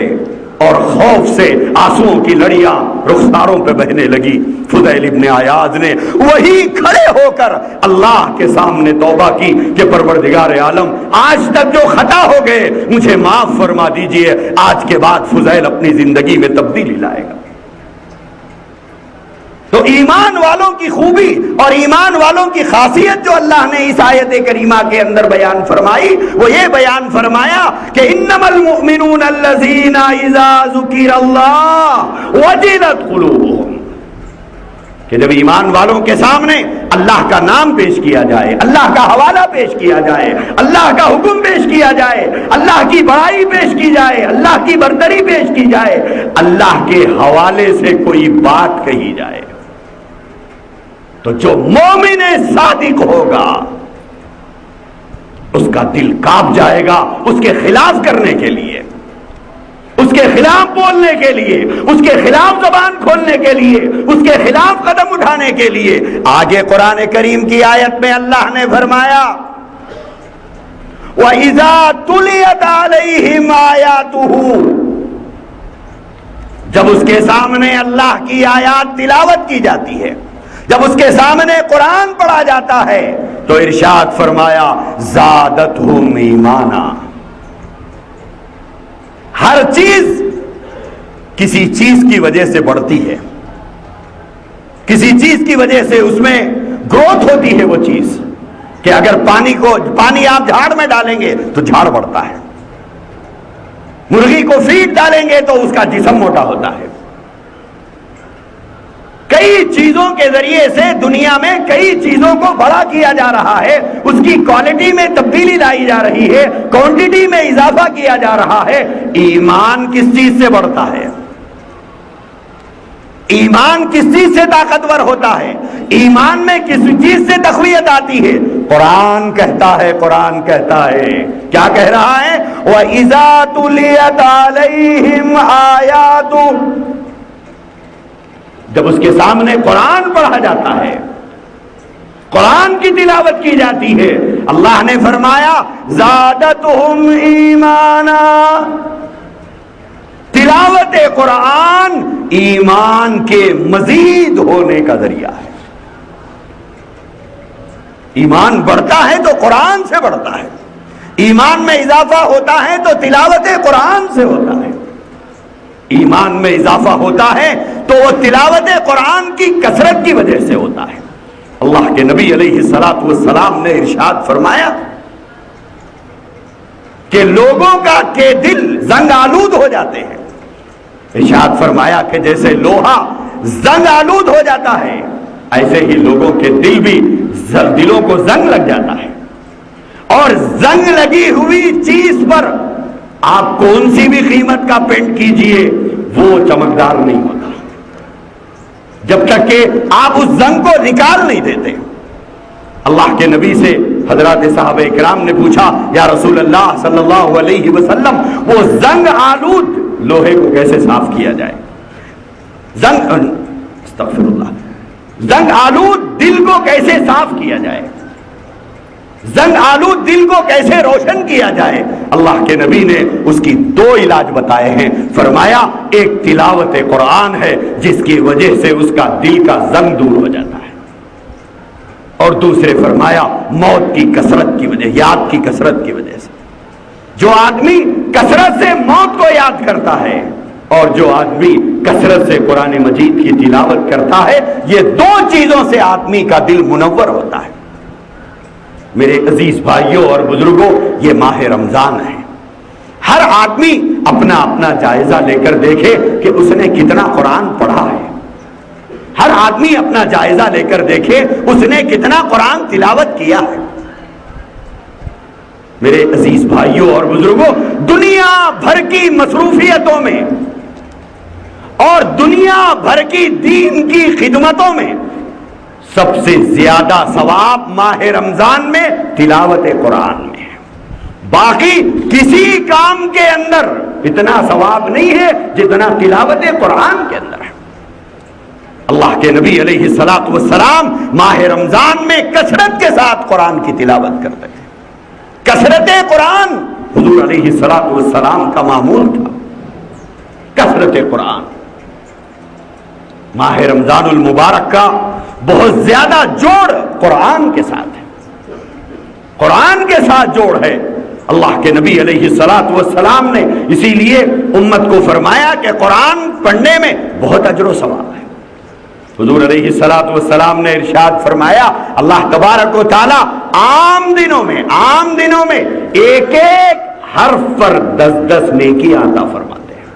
اور خوف سے آنسوؤں کی لڑیاں رخساروں پہ بہنے لگی۔ فضیل ابن عیاض نے وہی کھڑے ہو کر اللہ کے سامنے توبہ کی کہ پروردگار عالم، آج تک جو خطا ہو گئے مجھے معاف فرما دیجئے، آج کے بعد فضیل اپنی زندگی میں تبدیلی لائے گا۔ تو ایمان والوں کی خوبی اور ایمان والوں کی خاصیت جو اللہ نے اس آیت کریمہ کے اندر بیان فرمائی، وہ یہ بیان فرمایا کہ انما المؤمنون الذین اذا ذکر اللہ وجلت قلوبہم، کہ جب ایمان والوں کے سامنے اللہ کا نام پیش کیا جائے، اللہ کا حوالہ پیش کیا جائے، اللہ کا حکم پیش کیا جائے، اللہ کی بڑائی پیش کی جائے، اللہ کی برتری پیش کی جائے، اللہ کے حوالے سے کوئی بات کہی جائے، تو جو مومن صادق ہوگا اس کا دل کانپ جائے گا اس کے خلاف کرنے کے لیے، اس کے خلاف بولنے کے لیے، اس کے خلاف زبان کھولنے کے لیے، اس کے خلاف قدم اٹھانے کے لیے۔ آگے قرآن کریم کی آیت میں اللہ نے فرمایا وَإِذَا تُلِيَتْ عَلَيْهِمْ آيَاتُهُ، جب اس کے سامنے اللہ کی آیات تلاوت کی جاتی ہے، جب اس کے سامنے قرآن پڑھا جاتا ہے تو ارشاد فرمایا زادتہم ایمانا، ہر چیز کسی چیز کی وجہ سے بڑھتی ہے، کسی چیز کی وجہ سے اس میں گروتھ ہوتی ہے۔ وہ چیز کہ اگر پانی آپ جھاڑ میں ڈالیں گے تو جھاڑ بڑھتا ہے، مرغی کو فیڈ ڈالیں گے تو اس کا جسم موٹا ہوتا ہے۔ کئی چیزوں کے ذریعے سے دنیا میں کئی چیزوں کو بڑا کیا جا رہا ہے، اس کی کوالٹی میں تبدیلی لائی جا رہی ہے، کوانٹٹی میں اضافہ کیا جا رہا ہے۔ ایمان کس چیز سے بڑھتا ہے؟ ایمان کس چیز سے طاقتور ہوتا ہے؟ ایمان میں کس چیز سے تقویت آتی ہے؟ قرآن کہتا ہے، قرآن کہتا ہے، کیا کہہ رہا ہے؟ وَإِذَا تُلِيَتْ عَلَيْهِمْ آيَاتُهُ، جب اس کے سامنے قرآن پڑھا جاتا ہے، قرآن کی تلاوت کی جاتی ہے، اللہ نے فرمایا زادتہم ایمانا، تلاوت قرآن ایمان کے مزید ہونے کا ذریعہ ہے۔ ایمان بڑھتا ہے تو قرآن سے بڑھتا ہے، ایمان میں اضافہ ہوتا ہے تو تلاوت قرآن سے ہوتا ہے، ایمان میں اضافہ ہوتا ہے تو وہ تلاوت قرآن کی کثرت کی وجہ سے ہوتا ہے۔ اللہ کے نبی علیہ الصلوۃ والسلام نے ارشاد فرمایا کہ لوگوں کا کے دل زنگ آلود ہو جاتے ہیں، ارشاد فرمایا کہ جیسے لوہا زنگ آلود ہو جاتا ہے ایسے ہی لوگوں کے دل بھی دلوں کو زنگ لگ جاتا ہے، اور زنگ لگی ہوئی چیز پر آپ کون سی بھی قیمت کا پینٹ کیجئے وہ چمکدار نہیں ہوتا جب تک کہ آپ اس زنگ کو نکال نہیں دیتے۔ اللہ کے نبی سے حضرات صحابہ اکرام نے پوچھا یا رسول اللہ صلی اللہ علیہ وسلم وہ زنگ آلود لوہے کو کیسے صاف کیا جائے؟ استغفر اللہ، زنگ آلود دل کو کیسے صاف کیا جائے؟ زنگ آلود دل کو کیسے روشن کیا جائے؟ اللہ کے نبی نے اس کی دو علاج بتائے ہیں. فرمایا ایک تلاوت قرآن ہے جس کی وجہ سے اس کا دل کا زنگ دور ہو جاتا ہے، اور دوسرے فرمایا موت کی کثرت کی وجہ، یاد کی کثرت کی وجہ سے. جو آدمی کثرت سے موت کو یاد کرتا ہے اور جو آدمی کثرت سے قرآن مجید کی تلاوت کرتا ہے، یہ دو چیزوں سے آدمی کا دل منور ہوتا ہے. میرے عزیز بھائیوں اور بزرگوں، یہ ماہ رمضان ہے. ہر آدمی اپنا اپنا جائزہ لے کر دیکھے کہ اس نے کتنا قرآن پڑھا ہے. ہر آدمی اپنا جائزہ لے کر دیکھے اس نے کتنا قرآن تلاوت کیا ہے. میرے عزیز بھائیوں اور بزرگوں، دنیا بھر کی مصروفیتوں میں اور دنیا بھر کی دین کی خدمتوں میں سب سے زیادہ ثواب ماہ رمضان میں تلاوت قرآن میں ہے. باقی کسی کام کے اندر اتنا ثواب نہیں ہے جتنا تلاوت قرآن کے اندر ہے. اللہ کے نبی علیہ الصلوۃ والسلام ماہ رمضان میں کثرت کے ساتھ قرآن کی تلاوت کرتے تھے. کثرت قرآن حضور علیہ الصلوۃ والسلام کا معمول تھا. کثرت قرآن. ماہ رمضان المبارک کا بہت زیادہ جوڑ قرآن کے ساتھ ہے. قرآن کے ساتھ جوڑ ہے. اللہ کے نبی علیہ الصلوۃ والسلام نے اسی لیے امت کو فرمایا کہ قرآن پڑھنے میں بہت اجر و ثواب ہے. حضور علیہ الصلوۃ والسلام نے ارشاد فرمایا اللہ تبارک و تعالی عام دنوں میں ایک ایک حرف پر 10 نیکی عطا فرماتے ہیں.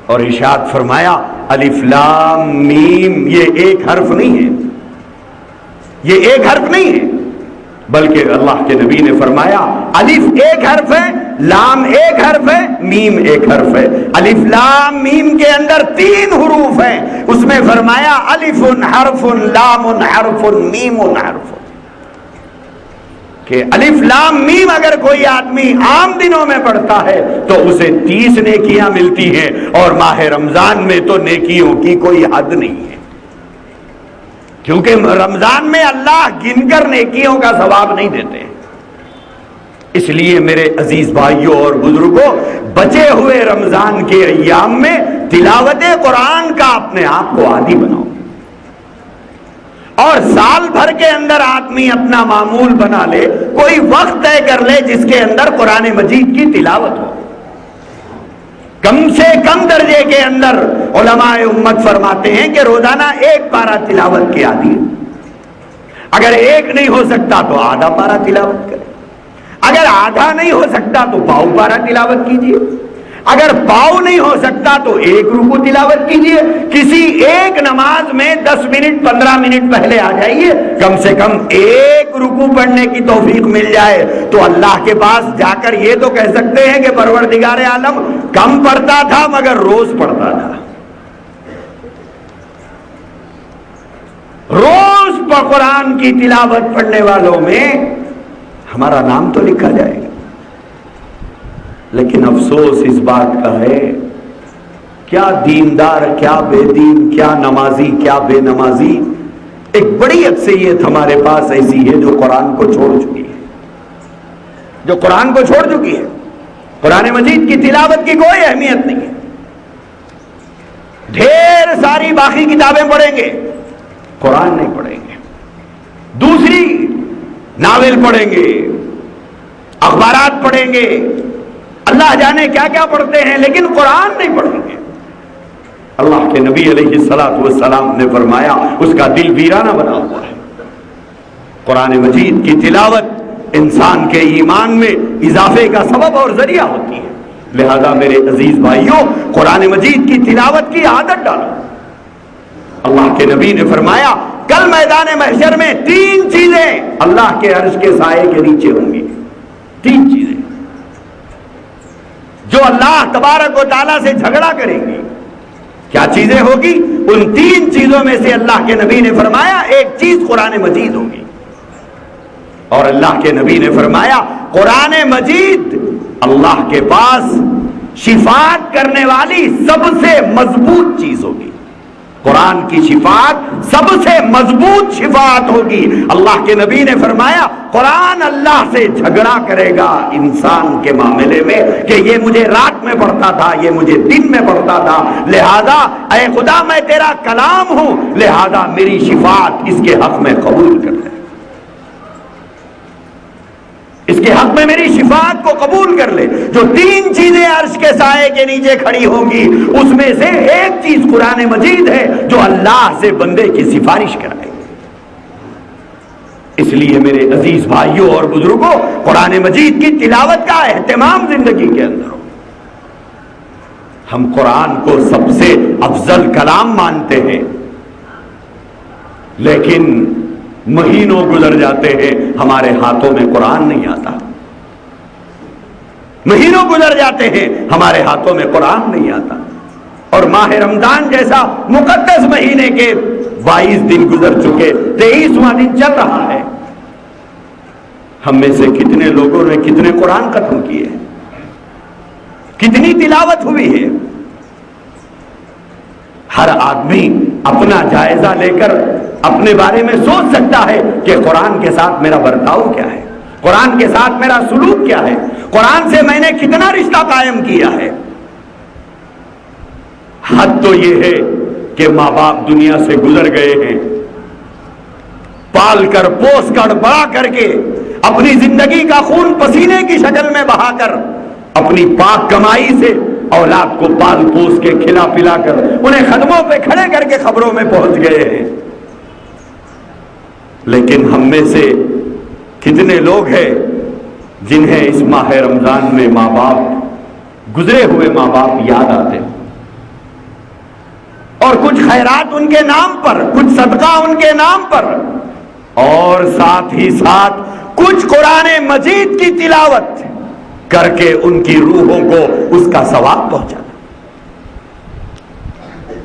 اور ارشاد فرمایا الف لام میم، یہ ایک حرف نہیں ہے، یہ ایک حرف نہیں ہے، بلکہ اللہ کے نبی نے فرمایا الف ایک حرف ہے، لام ایک حرف ہے، میم ایک حرف ہے. الف لام میم کے اندر 3 حروف ہیں. اس میں فرمایا الف حرف، لام حرف، میم حرف. کہ الف لام میم اگر کوئی آدمی عام دنوں میں پڑھتا ہے تو اسے 30 نیکیاں ملتی ہیں، اور ماہ رمضان میں تو نیکیوں کی کوئی حد نہیں ہے. کیونکہ رمضان میں اللہ گن کر نیکیوں کا ثواب نہیں دیتے. اس لیے میرے عزیز بھائیوں اور بزرگوں، بچے ہوئے رمضان کے ایام میں تلاوت قرآن کا اپنے آپ کو عادی بناؤ، اور سال بھر کے اندر آدمی اپنا معمول بنا لے، کوئی وقت طے کر لے جس کے اندر قرآن مجید کی تلاوت ہو. کم سے کم درجے کے اندر علماء امت فرماتے ہیں کہ روزانہ 1 پارہ تلاوت کی عادی. اگر 1 نہیں ہو سکتا تو آدھا پارہ تلاوت کرے، اگر آدھا نہیں ہو سکتا تو پاؤ پارہ تلاوت کیجیے، اگر پاؤ نہیں ہو سکتا تو 1 رکوع تلاوت کیجیے. کسی ایک نماز میں 10 منٹ 15 منٹ پہلے آ جائیے، کم سے کم 1 رکوع پڑھنے کی توفیق مل جائے تو اللہ کے پاس جا کر یہ تو کہہ سکتے ہیں کہ پروردگار عالم کم پڑھتا تھا مگر روز پڑھتا تھا. روز قرآن کی تلاوت پڑھنے والوں میں ہمارا نام تو لکھا جائے گا. لیکن افسوس اس بات کا ہے، کیا دیندار، کیا بے دین، کیا نمازی، کیا بے نمازی. ایک بڑی اکثریت ہمارے پاس ایسی ہے جو قرآن کو چھوڑ چکی ہے، جو قرآن کو چھوڑ چکی ہے. قرآن مجید کی تلاوت کی کوئی اہمیت نہیں ہے. ڈھیر ساری باقی کتابیں پڑھیں گے، قرآن نہیں پڑھیں گے. دوسری ناول پڑھیں گے، اخبارات پڑھیں گے، اللہ جانے کیا کیا پڑھتے ہیں، لیکن قرآن نہیں پڑھیں گے. اللہ کے نبی علیہ الصلوۃ والسلام نے فرمایا اس کا دل ویرانہ بنا ہوا ہے. قرآن مجید کی تلاوت انسان کے ایمان میں اضافے کا سبب اور ذریعہ ہوتی ہے. لہذا میرے عزیز بھائیوں، قرآن مجید کی تلاوت کی عادت ڈالو. اللہ کے نبی نے فرمایا کل میدان محشر میں 3 چیزیں اللہ کے عرش کے سائے کے نیچے ہوں گی. 3 چیزیں جو اللہ تبارک و تعالیٰ سے جھگڑا کریں گی. کیا چیزیں ہوگی؟ ان 3 چیزوں میں سے اللہ کے نبی نے فرمایا ایک چیز قرآن مجید ہوگی. اور اللہ کے نبی نے فرمایا قرآن مجید اللہ کے پاس شفاعت کرنے والی سب سے مضبوط چیز ہوگی. قرآن کی شفاعت سب سے مضبوط شفاعت ہوگی. اللہ کے نبی نے فرمایا قرآن اللہ سے جھگڑا کرے گا انسان کے معاملے میں کہ یہ مجھے رات میں پڑھتا تھا, یہ مجھے دن میں پڑھتا تھا, لہذا اے خدا میں تیرا کلام ہوں, لہذا میری شفاعت اس کے حق میں قبول کر لے, اس کے حق میں میری شفاعت کو قبول کر لے. جو 3 چیزیں عرش کے سائے کے نیچے کھڑی ہوں گی اس میں سے ایک چیز قرآن مجید ہے جو اللہ سے بندے کی سفارش کرائے. اس لیے میرے عزیز بھائیوں اور بزرگوں, قرآن مجید کی تلاوت کا اہتمام زندگی کے اندر ہو. ہم قرآن کو سب سے افضل کلام مانتے ہیں, لیکن مہینوں گزر جاتے ہیں ہمارے ہاتھوں میں قرآن نہیں آتا. مہینوں گزر جاتے ہیں ہمارے ہاتھوں میں قرآن نہیں آتا. اور ماہ رمضان جیسا مقدس مہینے کے 22 دن گزر چکے, 23واں دن چل رہا ہے. ہم میں سے کتنے لوگوں نے کتنے قرآن ختم کیے, کتنی تلاوت ہوئی ہے. ہر آدمی اپنا جائزہ لے کر اپنے بارے میں سوچ سکتا ہے کہ قرآن کے ساتھ میرا برتاؤ کیا ہے, قرآن کے ساتھ میرا سلوک کیا ہے, قرآن سے میں نے کتنا رشتہ قائم کیا ہے. حد تو یہ ہے کہ ماں باپ دنیا سے گزر گئے ہیں, پال کر پوس کر بڑا کر کے اپنی زندگی کا خون پسینے کی شکل میں بہا کر اپنی پاک کمائی سے اولاد کو پال پوس کے کھلا پلا کر انہیں قدموں پہ کھڑے کر کے خبروں میں پہنچ گئے ہیں. لیکن ہم میں سے کتنے لوگ ہیں جنہیں اس ماہ رمضان میں ماں باپ, گزرے ہوئے ماں باپ یاد آتے ہیں, اور کچھ خیرات ان کے نام پر, کچھ صدقہ ان کے نام پر, اور ساتھ ہی ساتھ کچھ قرآن مجید کی تلاوت کر کے ان کی روحوں کو اس کا ثواب پہنچانا,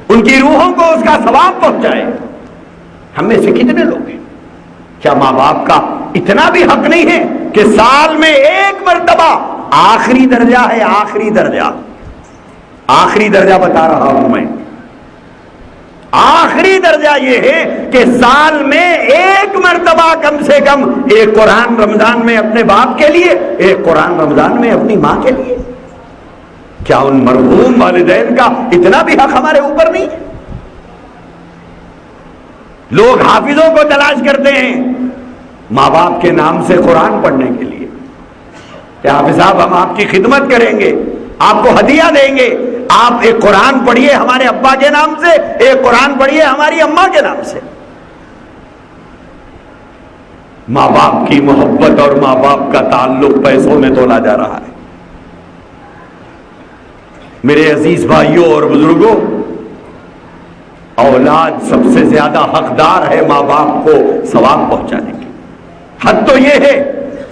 ان کی روحوں کو اس کا ثواب پہنچائے. ہم میں سے کتنے لوگ ہیں, کیا ماں باپ کا اتنا بھی حق نہیں ہے کہ سال میں ایک مرتبہ, آخری درجہ ہے, آخری درجہ, آخری درجہ بتا رہا ہوں میں, آخری درجہ یہ ہے کہ سال میں ایک مرتبہ کم سے کم ایک قرآن رمضان میں اپنے باپ کے لیے, ایک قرآن رمضان میں اپنی ماں کے لیے. کیا ان مرحوم والدین کا اتنا بھی حق ہمارے اوپر نہیں ہے؟ لوگ حافظوں کو تلاش کرتے ہیں ماں باپ کے نام سے قرآن پڑھنے کے لیے, کہ حافظ صاحب ہم آپ کی خدمت کریں گے, آپ کو ہدیہ دیں گے, آپ ایک قرآن پڑھیے ہمارے ابا کے نام سے, ایک قرآن پڑھیے ہماری اماں کے نام سے. ماں باپ کی محبت اور ماں باپ کا تعلق پیسوں میں تولا جا رہا ہے. میرے عزیز بھائیوں اور بزرگوں, اولاد سب سے زیادہ حقدار ہے ماں باپ کو ثواب پہنچانے کی. حد تو یہ ہے,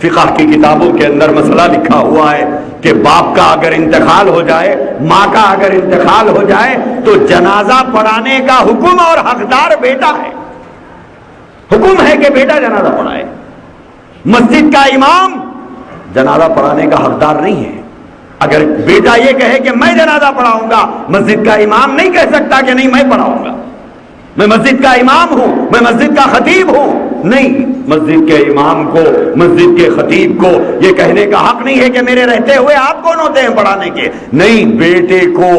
فقہ کی کتابوں کے اندر مسئلہ لکھا ہوا ہے کہ باپ کا اگر انتقال ہو جائے, ماں کا اگر انتقال ہو جائے تو جنازہ پڑھانے کا حکم اور حقدار بیٹا ہے. حکم ہے کہ بیٹا جنازہ پڑھائے. مسجد کا امام جنازہ پڑھانے کا حقدار نہیں ہے. اگر بیٹا یہ کہے کہ میں جنازہ پڑھاؤں گا, مسجد کا امام نہیں کہہ سکتا کہ نہیں میں پڑھاؤں گا, میں مسجد کا امام ہوں, میں مسجد کا خطیب ہوں. نہیں, مسجد کے امام کو, مسجد کے خطیب کو یہ کہنے کا حق نہیں ہے کہ میرے رہتے ہوئے آپ کون ہوتے ہیں پڑھانے کے. نہیں, بیٹے کو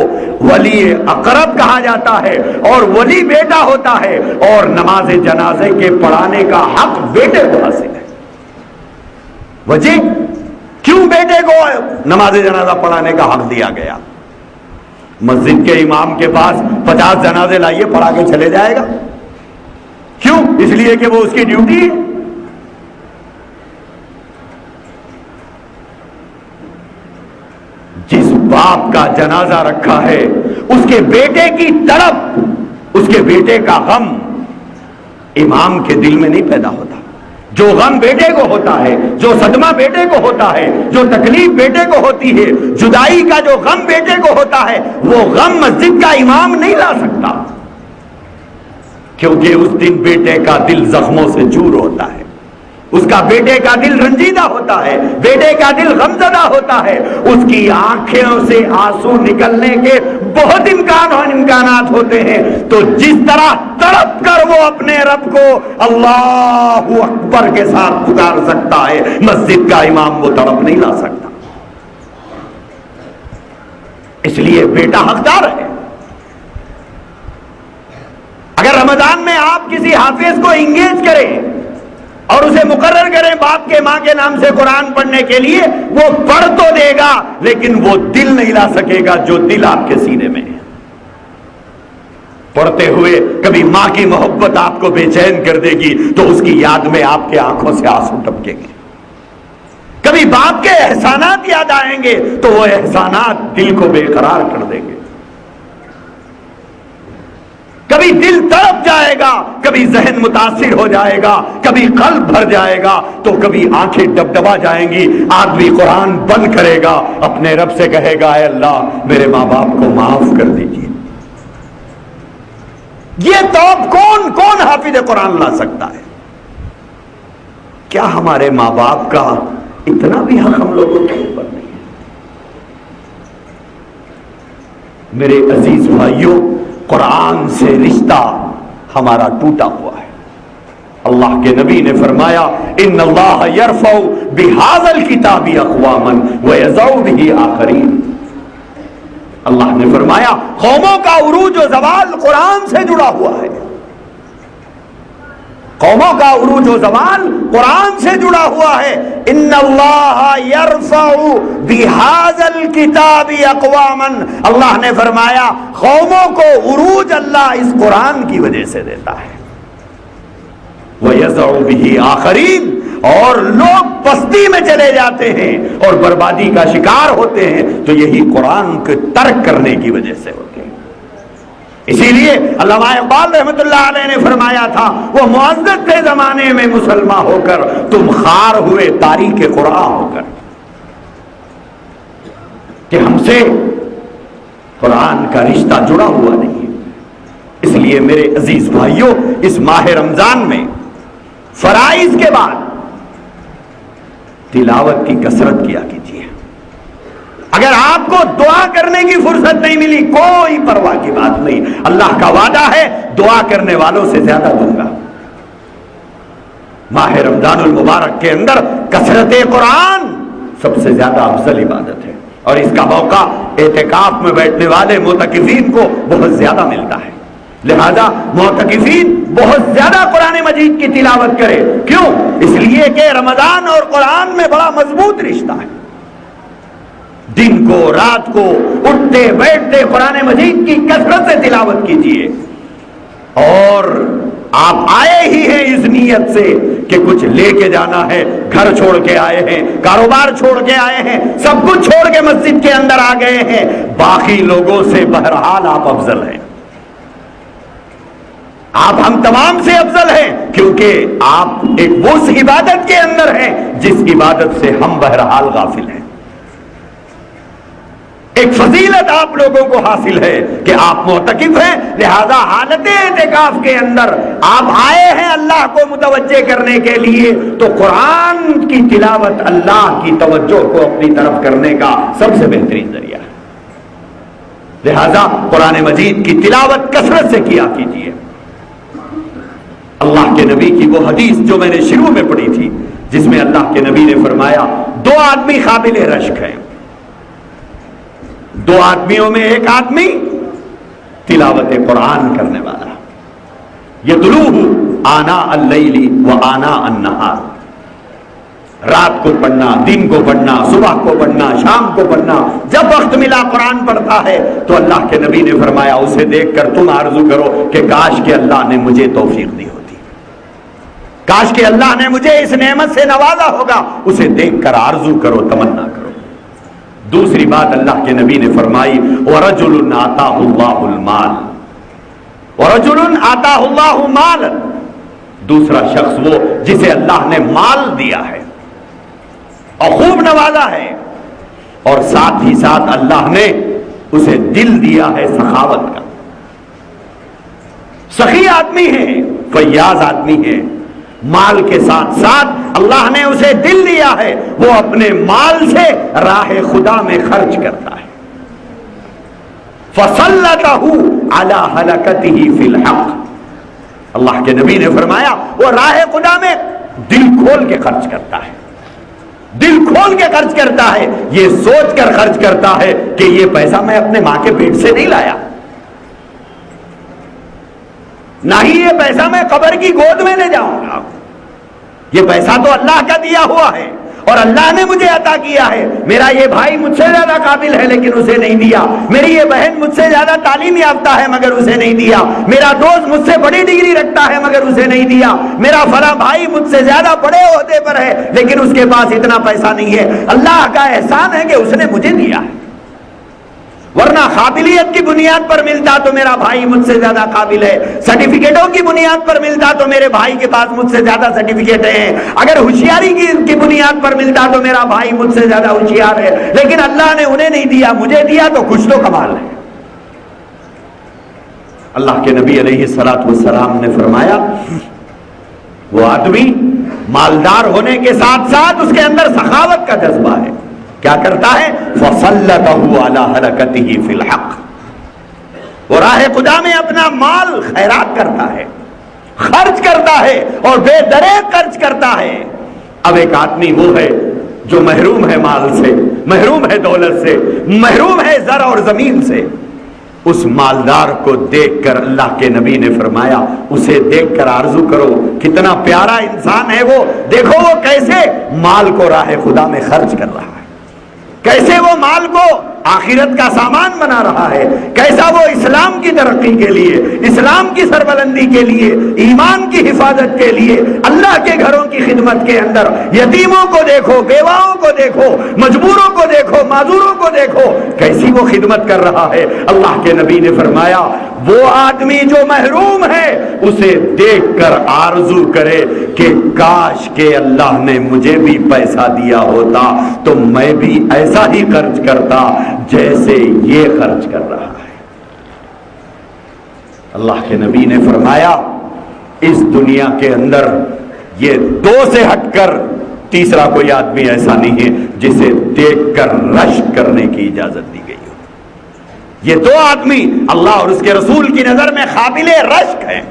ولی اقرب کہا جاتا ہے اور ولی بیٹا ہوتا ہے, اور نماز جنازے کے پڑھانے کا حق بیٹے کو حاصل ہے. وجہ کیوں بیٹے کو نماز جنازہ پڑھانے کا حق دیا گیا؟ مسجد کے امام کے پاس 50 جنازے لائیے, پڑھا کے چلے جائے گا. کیوں؟ اس لیے کہ وہ اس کی ڈیوٹی ہے. جس باپ کا جنازہ رکھا ہے اس کے بیٹے کی تڑپ, اس کے بیٹے کا غم امام کے دل میں نہیں پیدا ہوتا. جو غم بیٹے کو ہوتا ہے, جو صدمہ بیٹے کو ہوتا ہے, جو تکلیف بیٹے کو ہوتی ہے, جدائی کا جو غم بیٹے کو ہوتا ہے, وہ غم مسجد کا امام نہیں لا سکتا. کیونکہ اس دن بیٹے کا دل زخموں سے چور ہوتا ہے، اس کا بیٹے کا دل رنجیدہ ہوتا ہے، بیٹے کا دل غمزدہ ہوتا ہے، اس کی آنکھوں سے آنسو نکلنے کے بہت امکانات ہوتے ہیں۔ تو جس طرح تڑپ کر وہ اپنے رب کو اللہ اکبر کے ساتھ پکار سکتا ہے، مسجد کا امام وہ تڑپ نہیں لا سکتا۔ اس لیے بیٹا حقدار ہے۔ اگر رمضان میں آپ کسی حافظ کو انگیج کریں اور اسے مقرر کریں باپ کے ماں کے نام سے قرآن پڑھنے کے لیے، وہ پڑھ تو دے گا لیکن وہ دل نہیں لا سکے گا جو دل آپ کے سینے میں ہے۔ پڑھتے ہوئے کبھی ماں کی محبت آپ کو بے چین کر دے گی تو اس کی یاد میں آپ کے آنکھوں سے آنسو ٹپکیں گے۔ کبھی باپ کے احسانات یاد آئیں گے تو وہ احسانات دل کو بے قرار کر دیں گے۔ کبھی دل تڑپ جائے گا، کبھی ذہن متاثر ہو جائے گا، کبھی قلب بھر جائے گا تو کبھی آنکھیں ڈبڈبا جائیں گی۔ آدمی قرآن بند کرے گا، اپنے رب سے کہے گا اے اللہ میرے ماں باپ کو معاف کر دیجیے۔ یہ توب کون حافظ قرآن لا سکتا ہے؟ کیا ہمارے ماں باپ کا اتنا بھی حق ہم لوگوں کے اوپر نہیں ہے؟ میرے عزیز بھائیوں، قرآن سے رشتہ ہمارا ٹوٹا ہوا ہے۔ اللہ کے نبی نے فرمایا ان اللہ یرفع بہذا الکتاب اقواما ویضع بہ آخرین۔ اللہ نے فرمایا قوموں کا عروج و زوال قرآن سے جڑا ہوا ہے، قوموں کا عروج و زوال قرآن سے جڑا ہوا ہے۔ ان اللہ یرفع بہذا الکتاب اقواما، اللہ نے فرمایا قوموں کو عروج اللہ اس قرآن کی وجہ سے دیتا ہے۔ وَيَضَعُ بِهِ آخَرِينَ، اور لوگ پستی میں چلے جاتے ہیں اور بربادی کا شکار ہوتے ہیں تو یہی قرآن کے ترک کرنے کی وجہ سے ہوتے ہیں۔ اسی لیے علامہ اقبال رحمۃ اللہ علیہ نے فرمایا تھا وہ معزز تھے زمانے میں مسلمان ہو کر، تم خار ہوئے تاریخ قرآن ہو کر، کہ ہم سے قرآن کا رشتہ جڑا ہوا نہیں ہے۔ اس لیے میرے عزیز بھائیوں، اس ماہ رمضان میں فرائض کے بعد تلاوت کی کثرت کیا کیجیے۔ اگر آپ کو دعا کرنے کی فرصت نہیں ملی، کوئی پرواہ کی بات نہیں، اللہ کا وعدہ ہے دعا کرنے والوں سے زیادہ دوں گا۔ ماہ رمضان المبارک کے اندر کثرت قرآن سب سے زیادہ افضل عبادت ہے، اور اس کا موقع اعتکاف میں بیٹھنے والے معتکفین کو بہت زیادہ ملتا ہے۔ لہذا معتکفین بہت زیادہ قرآن مجید کی تلاوت کرے۔ کیوں؟ اس لیے کہ رمضان اور قرآن میں بڑا مضبوط رشتہ ہے۔ دن کو رات کو اٹھتے بیٹھتے قرآن مجید کی کثرت سے تلاوت کیجیے، اور آپ آئے ہی ہیں اس نیت سے کہ کچھ لے کے جانا ہے، گھر چھوڑ کے آئے ہیں، کاروبار چھوڑ کے آئے ہیں، سب کچھ چھوڑ کے مسجد کے اندر آ گئے ہیں، باقی لوگوں سے بہرحال آپ افضل ہیں، آپ ہم تمام سے افضل ہیں، کیونکہ آپ ایک اس عبادت کے اندر ہیں جس عبادت سے ہم بہرحال غافل ہیں۔ ایک فضیلت آپ لوگوں کو حاصل ہے کہ آپ معتکف ہیں، لہذا حالت اعتکاف کے اندر آپ آئے ہیں اللہ کو متوجہ کرنے کے لیے، تو قرآن کی تلاوت اللہ کی توجہ کو اپنی طرف کرنے کا سب سے بہترین ذریعہ ہے۔ لہذا قرآن مجید کی تلاوت کثرت سے کیا کیجیے۔ اللہ کے نبی کی وہ حدیث جو میں نے شروع میں پڑھی تھی، جس میں اللہ کے نبی نے فرمایا دو آدمی قابل رشک ہیں، دو آدمیوں میں ایک آدمی تلاوت قرآن کرنے والا، یتلوہ آناء اللیل و آناء النہار، رات کو پڑھنا، دن کو پڑھنا، صبح کو پڑھنا، شام کو پڑھنا، جب وقت ملا قرآن پڑھتا ہے۔ تو اللہ کے نبی نے فرمایا اسے دیکھ کر تم آرزو کرو کہ کاش کہ اللہ نے مجھے توفیق دی ہوتی، کاش کہ اللہ نے مجھے اس نعمت سے نوازا ہوگا، اسے دیکھ کر آرزو کرو، تمنا کرو۔ دوسری بات اللہ کے نبی نے فرمائی وَرَجُلٌ آتَاهُ اللَّهُ الْمَالَ، وَرَجُلٌ آتَاهُ اللَّهُ مَالًا، دوسرا شخص وہ جسے اللہ نے مال دیا ہے اور خوب نوازا ہے، اور ساتھ ہی ساتھ اللہ نے اسے دل دیا ہے سخاوت کا، سخی آدمی ہے، فیاض آدمی ہے، مال کے ساتھ ساتھ اللہ نے اسے دل دیا ہے، وہ اپنے مال سے راہ خدا میں خرچ کرتا ہے۔ فَسَلَّتَهُ عَلَى هَلَكَتِهِ فِي الْحَقِّ، اللہ کے نبی نے فرمایا وہ راہ خدا میں دل کھول کے خرچ کرتا ہے، دل کھول کے خرچ کرتا ہے، یہ سوچ کر خرچ کرتا ہے کہ یہ پیسہ میں اپنے ماں کے پیٹ سے نہیں لایا، نہ ہی یہ پیسہ میں قبر کی گود میں لے جاؤں گا، یہ پیسہ تو اللہ کا دیا ہوا ہے اور اللہ نے مجھے عطا کیا ہے۔ میرا یہ بھائی مجھ سے زیادہ قابل ہے لیکن اسے نہیں دیا، میری یہ بہن مجھ سے زیادہ تعلیم یافتہ ہے مگر اسے نہیں دیا، میرا دوست مجھ سے بڑی ڈگری رکھتا ہے مگر اسے نہیں دیا، میرا فلاں بھائی مجھ سے زیادہ بڑے عہدے پر ہے لیکن اس کے پاس اتنا پیسہ نہیں ہے۔ اللہ کا احسان ہے کہ اس نے مجھے دیا ہے، ورنہ قابلیت کی بنیاد پر ملتا تو میرا بھائی مجھ سے زیادہ قابل ہے، سرٹیفکیٹوں کی بنیاد پر ملتا تو میرے بھائی کے پاس مجھ سے زیادہ سرٹیفکیٹ ہیں، اگر ہوشیاری کی بنیاد پر ملتا تو میرا بھائی مجھ سے زیادہ ہوشیار ہے، لیکن اللہ نے انہیں نہیں دیا، مجھے دیا تو کچھ تو کمال ہے۔ اللہ کے نبی علیہ الصلوۃ والسلام نے فرمایا وہ آدمی مالدار ہونے کے ساتھ ساتھ اس کے اندر سخاوت کا جذبہ ہے، کیا کرتا ہے؟ فَصَلَّتَهُ عَلَى هَلَكَتِهِ فِي الْحَقِّ، وہ راہ خدا میں اپنا مال خیرات کرتا ہے، خرچ کرتا ہے اور بے دریغ خرچ کرتا ہے۔ اب ایک آدمی وہ ہے جو محروم ہے مال سے، محروم ہے دولت سے، محروم ہے زر اور زمین سے، اس مالدار کو دیکھ کر اللہ کے نبی نے فرمایا اسے دیکھ کر آرزو کرو کتنا پیارا انسان ہے وہ، دیکھو وہ کیسے مال کو راہ خدا میں خرچ کر رہا ہے، کیسے وہ مال کو آخرت کا سامان بنا رہا ہے، کیسا وہ اسلام کی ترقی کے لیے، اسلام کی سربلندی کے لیے، ایمان کی حفاظت کے لیے، اللہ کے گھروں کی خدمت کے اندر یتیموں کو دیکھو، بیواؤں کو دیکھو، مجبوروں کو دیکھو، معذوروں کو دیکھو، کیسی وہ خدمت کر رہا ہے۔ اللہ کے نبی نے فرمایا وہ آدمی جو محروم ہے اسے دیکھ کر آرزو کرے کہ کاش کہ اللہ نے مجھے بھی پیسہ دیا ہوتا تو میں بھی ایسا ہی خرچ کرتا جیسے یہ خرچ کر رہا ہے۔ اللہ کے نبی نے فرمایا اس دنیا کے اندر یہ دو سے ہٹ کر تیسرا کوئی آدمی ایسا نہیں ہے جسے دیکھ کر رشک کرنے کی اجازت دی گئی ہو۔ یہ دو آدمی اللہ اور اس کے رسول کی نظر میں قابل رشک ہیں،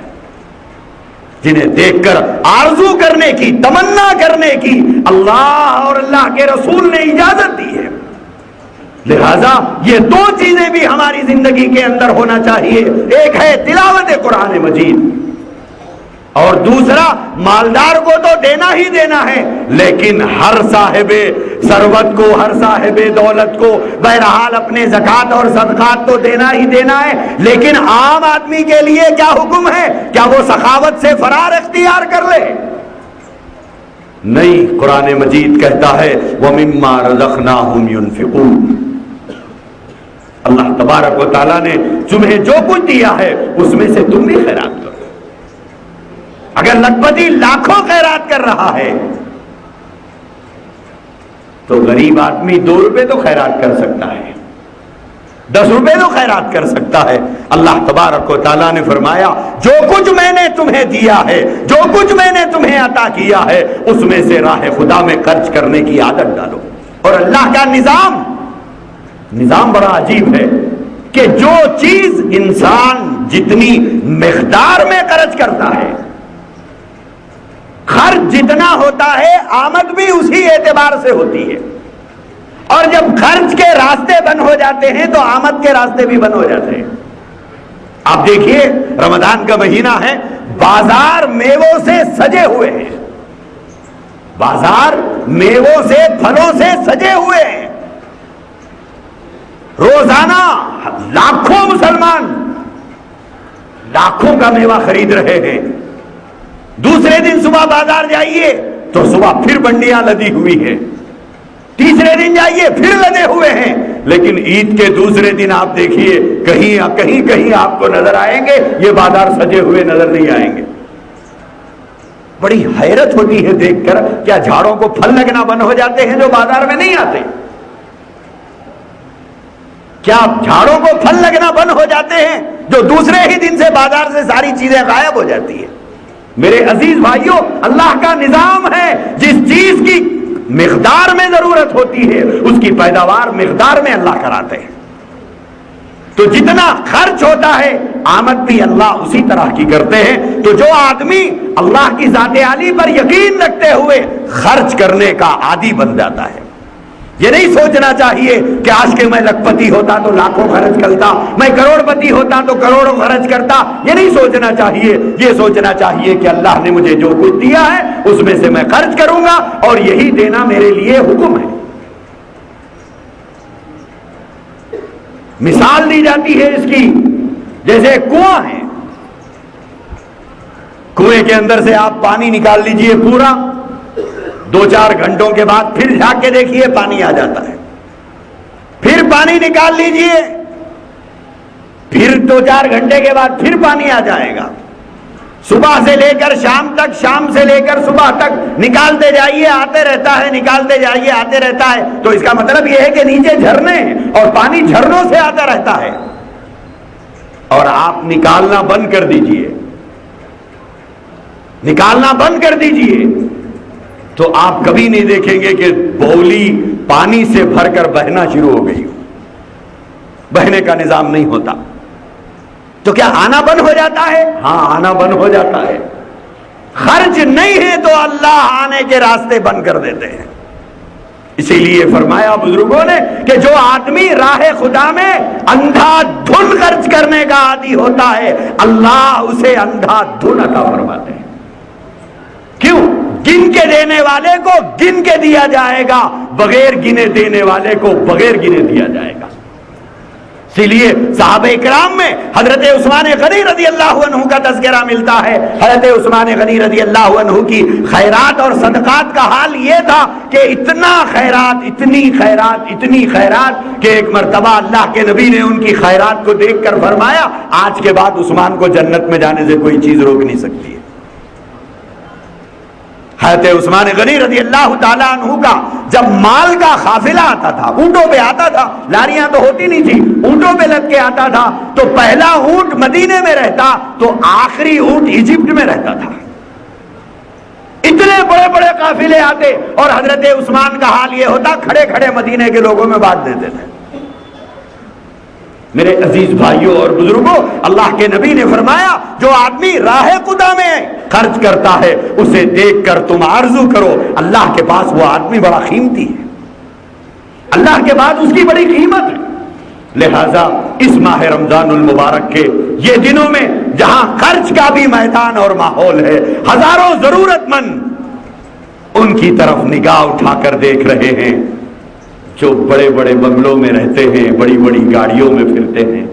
جنہیں دیکھ کر آرزو کرنے کی، تمنا کرنے کی اللہ اور اللہ کے رسول نے اجازت دی ہے۔ لہذا یہ دو چیزیں بھی ہماری زندگی کے اندر ہونا چاہیے، ایک ہے تلاوت قرآن مجید اور دوسرا مالدار کو تو دینا ہی دینا ہے، لیکن ہر صاحب ثروت کو، ہر صاحب دولت کو بہرحال اپنے زکوٰۃ اور صدقات تو دینا ہی دینا ہے، لیکن عام آدمی کے لیے کیا حکم ہے؟ کیا وہ سخاوت سے فرار اختیار کر لے؟ نہیں، قرآن مجید کہتا ہے وَمِمَّا رَزَقْنَاهُمْ يُنْفِقُونَ، اللہ تبارک و تعالیٰ نے تمہیں جو کچھ دیا ہے اس میں سے تم بھی خیرات کرو۔ اگر لکھپتی لاکھوں خیرات کر رہا ہے تو غریب آدمی 2 روپے تو خیرات کر سکتا ہے، 10 روپے تو خیرات کر سکتا ہے۔ اللہ تبارک و تعالیٰ نے فرمایا جو کچھ میں نے تمہیں دیا ہے، جو کچھ میں نے تمہیں عطا کیا ہے اس میں سے راہ خدا میں خرچ کرنے کی عادت ڈالو۔ اور اللہ کا نظام بڑا عجیب ہے کہ جو چیز انسان جتنی مقدار میں خرچ کرتا ہے، خرچ جتنا ہوتا ہے آمد بھی اسی اعتبار سے ہوتی ہے، اور جب خرچ کے راستے بند ہو جاتے ہیں تو آمد کے راستے بھی بند ہو جاتے ہیں۔ آپ دیکھیے رمضان کا مہینہ ہے، بازار میووں سے سجے ہوئے ہیں، بازار میووں سے، پھلوں سے سجے ہوئے ہیں، روزانہ لاکھوں مسلمان لاکھوں کا میوہ خرید رہے ہیں۔ دوسرے دن صبح بازار جائیے تو صبح پھر منڈیاں لدی ہوئی ہیں، تیسرے دن جائیے پھر لدے ہوئے ہیں، لیکن عید کے دوسرے دن آپ دیکھیے کہیں آپ کو نظر آئیں گے یہ بازار سجے ہوئے نظر نہیں آئیں گے۔ بڑی حیرت ہوتی ہے دیکھ کر، کیا جھاڑوں کو پھل لگنا بند ہو جاتے ہیں جو بازار میں نہیں آتے؟ کیا جھاڑوں کو پھل لگنا بند ہو جاتے ہیں جو دوسرے ہی دن سے بازار سے ساری چیزیں غائب ہو جاتی ہیں۔ میرے عزیز بھائیوں، اللہ کا نظام ہے، جس چیز کی مقدار میں ضرورت ہوتی ہے اس کی پیداوار مقدار میں اللہ کراتے ہیں۔ تو جتنا خرچ ہوتا ہے آمد بھی اللہ اسی طرح کی کرتے ہیں۔ تو جو آدمی اللہ کی ذات عالی پر یقین رکھتے ہوئے خرچ کرنے کا عادی بن جاتا ہے، یہ نہیں سوچنا چاہیے کہ آج کے میں لکھپتی ہوتا تو لاکھوں خرچ کرتا، میں کروڑ پتی ہوتا تو کروڑوں خرچ کرتا، یہ نہیں سوچنا چاہیے۔ یہ سوچنا چاہیے کہ اللہ نے مجھے جو کچھ دیا ہے اس میں سے میں خرچ کروں گا اور یہی دینا میرے لیے حکم ہے۔ مثال دی جاتی ہے اس کی، جیسے کنواں ہے، کنویں کے اندر سے آپ پانی نکال لیجئے پورا، 2-4 گھنٹوں کے بعد پھر جھانک کے دیکھیے پانی آ جاتا ہے، پھر پانی نکال لیجئے، پھر 2-4 گھنٹے کے بعد پھر پانی آ جائے گا۔ صبح سے لے کر شام تک، شام سے لے کر صبح تک نکالتے جائیے آتے رہتا ہے، نکالتے جائیے آتے رہتا ہے۔ تو اس کا مطلب یہ ہے کہ نیچے جھرنے ہیں اور پانی جھرنوں سے آتا رہتا ہے، اور آپ نکالنا بند کر دیجئے، نکالنا بند کر دیجئے تو آپ کبھی نہیں دیکھیں گے کہ بولی پانی سے بھر کر بہنا شروع ہو گئی ہو، بہنے کا نظام نہیں ہوتا۔ تو کیا آنا بند ہو جاتا ہے؟ ہاں، آنا بند ہو جاتا ہے۔ خرچ نہیں ہے تو اللہ آنے کے راستے بند کر دیتے ہیں۔ اسی لیے فرمایا بزرگوں نے کہ جو آدمی راہ خدا میں اندھا دھن خرچ کرنے کا عادی ہوتا ہے، اللہ اسے اندھا دھن عطا فرماتے ہیں۔ کیوں؟ گن کے دینے والے کو گن کے دیا جائے گا، بغیر گنے دینے والے کو بغیر گنے دیا جائے گا۔ اسی لیے صحابہ کرام میں حضرت عثمان غنی رضی اللہ عنہ کا تذکرہ ملتا ہے۔ حضرت عثمان غنی رضی اللہ عنہ کی خیرات اور صدقات کا حال یہ تھا کہ اتنا خیرات، اتنی خیرات، اتنی خیرات کہ ایک مرتبہ اللہ کے نبی نے ان کی خیرات کو دیکھ کر فرمایا، آج کے بعد عثمان کو جنت میں جانے سے کوئی چیز روک نہیں سکتی ہے۔ حضرت عثمان غنی رضی اللہ تعالیٰ عنہ کا جب مال کا قافلہ آتا تھا، اونٹوں پہ آتا تھا، لاریاں تو ہوتی نہیں تھی، اونٹوں پہ لگ کے آتا تھا، تو پہلا اونٹ مدینے میں رہتا تو آخری اونٹ ایجپٹ میں رہتا تھا۔ اتنے بڑے بڑے قافلے آتے اور حضرت عثمان کا حال یہ ہوتا، کھڑے کھڑے مدینے کے لوگوں میں بانٹ دیتے تھے۔ میرے عزیز بھائیوں اور بزرگوں، اللہ کے نبی نے فرمایا جو آدمی راہ خدا میں خرچ کرتا ہے اسے دیکھ کر تم آرزو کرو، اللہ کے پاس وہ آدمی بڑا قیمتی ہے، اللہ کے پاس اس کی بڑی قیمت ہے۔ لہذا اس ماہ رمضان المبارک کے یہ دنوں میں جہاں خرچ کا بھی میدان اور ماحول ہے، ہزاروں ضرورت مند ان کی طرف نگاہ اٹھا کر دیکھ رہے ہیں جو بڑے بڑے بنگلوں میں رہتے ہیں، بڑی بڑی گاڑیوں میں پھرتے ہیں،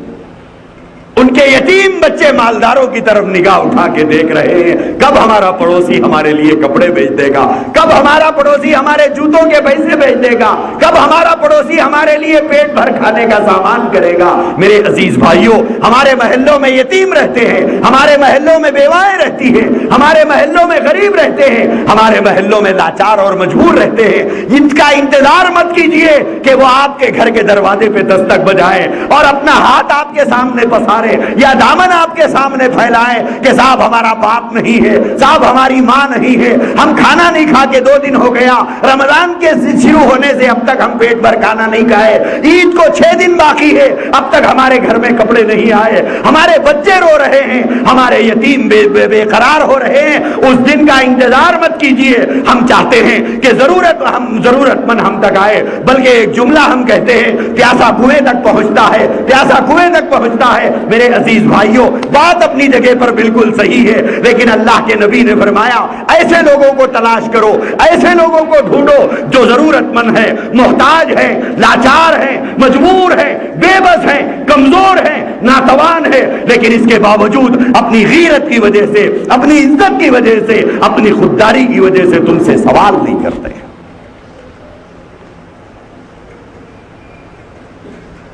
ان کے یتیم بچے مالداروں کی طرف نگاہ اٹھا کے دیکھ رہے ہیں کب ہمارا پڑوسی ہمارے لیے کپڑے بھیج دے گا، کب ہمارا پڑوسی ہمارے جوتوں کے پیسے بھیج دے گا، کب ہمارا پڑوسی ہمارے لیے پیٹ بھر کھانے کا سامان کرے گا۔ میرے عزیز بھائیوں، ہمارے محلوں میں یتیم رہتے ہیں، ہمارے محلوں میں بیوائیں رہتی ہیں، ہمارے محلوں میں غریب رہتے ہیں، ہمارے محلوں میں لاچار اور مجبور رہتے ہیں۔ ان کا انتظار مت کیجئے کہ وہ آپ کے گھر کے دروازے پہ دستک بجائے اور اپنا ہاتھ آپ کے سامنے پسارے یا دامن آپ کے سامنے پھیلائے کہ صاحب ہمارا باپ نہیں ہے، صاحب ہماری ماں نہیں ہے، ہم کھانا نہیں کھا کے 2 دن ہو گیا، رمضان کے شروع ہونے سے اب تک ہم پیٹ بھر کھانا نہیں کھائے، عید کو 6 دن باقی ہے اب تک ہمارے گھر میں کپڑے نہیں آئے، ہمارے بچے رو رہے ہیں، ہمارے یتیم بے قرار ہو رہے ہیں۔ اس دن کا انتظار مت کیجئے، ہم چاہتے ہیں کہ ضرورت مند ہم تک آئے، بلکہ ایک جملہ ہم کہتے ہیں، پیاسا کنویں تک پہنچتا ہے، پیاسا کنویں تک پہنچتا ہے۔ میرے عزیز بھائیوں، بات اپنی جگہ پر بالکل صحیح ہے، لیکن اللہ کے نبی نے فرمایا ایسے لوگوں کو تلاش کرو، ایسے لوگوں کو ڈھونڈو جو ضرورت مند ہے، محتاج ہے، لاچار ہے، مجبور ہے، بے بس ہے، کمزور ہے، ناتوان ہے، لیکن اس کے باوجود اپنی غیرت کی وجہ سے، اپنی عزت کی وجہ سے، اپنی خودداری کی وجہ سے تم سے سوال نہیں کرتے۔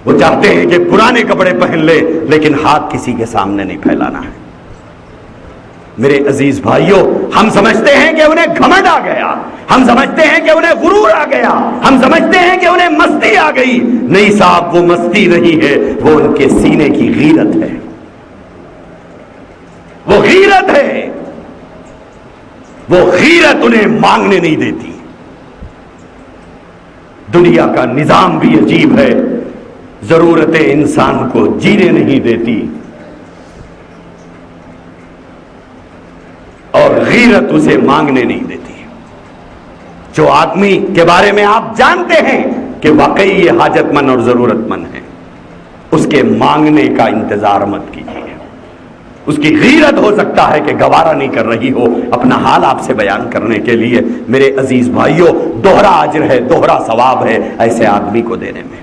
وہ چاہتے ہیں کہ پرانے کپڑے پہن لے لیکن ہاتھ کسی کے سامنے نہیں پھیلانا ہے۔ میرے عزیز بھائیوں، ہم سمجھتے ہیں کہ انہیں گھمنڈ آ گیا، ہم سمجھتے ہیں کہ انہیں غرور آ گیا، ہم سمجھتے ہیں کہ انہیں مستی آ گئی۔ نہیں صاحب، وہ مستی نہیں ہے، وہ ان کے سینے کی غیرت ہے۔ وہ غیرت ہے، وہ غیرت انہیں مانگنے نہیں دیتی۔ دنیا کا نظام بھی عجیب ہے، ضرورتیں انسان کو جینے نہیں دیتی اور غیرت اسے مانگنے نہیں دیتی۔ جو آدمی کے بارے میں آپ جانتے ہیں کہ واقعی یہ حاجت مند اور ضرورت مند ہے، اس کے مانگنے کا انتظار مت کیجیے۔ اس کی غیرت ہو سکتا ہے کہ گوارا نہیں کر رہی ہو اپنا حال آپ سے بیان کرنے کے لیے۔ میرے عزیز بھائیوں، دوہرا اجر ہے، دوہرا ثواب ہے ایسے آدمی کو دینے میں۔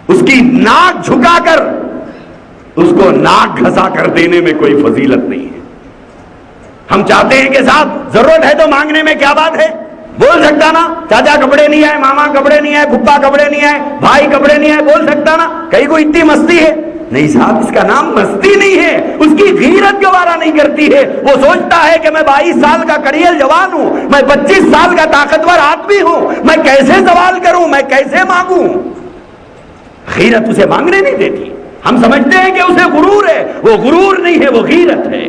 اس کی ناک جھکا کر اس کو ناک گھسا کر دینے میں کوئی فضیلت نہیں ہے۔ ہم چاہتے ہیں کہ صاحب ضرورت ہے تو مانگنے میں کیا بات ہے، بول سکتا نا، چاچا کپڑے نہیں آئے، ماما کپڑے نہیں آئے، پھپھا کپڑے نہیں آئے، بھائی کپڑے نہیں آئے، بول سکتا نا، کہیں کوئی اتنی مستی ہے؟ نہیں صاحب، اس کا نام مستی نہیں ہے، اس کی غیرت گوارا نہیں کرتی ہے۔ وہ سوچتا ہے کہ میں 22 سال کا کڑیل جوان ہوں، میں 25 سال کا طاقتور آدمی ہوں، میں کیسے سوال کروں، میں کیسے مانگوں؟ غیرت اسے مانگنے نہیں دیتی۔ ہم سمجھتے ہیں کہ اسے غرور ہے، وہ غرور نہیں ہے، وہ غیرت ہے۔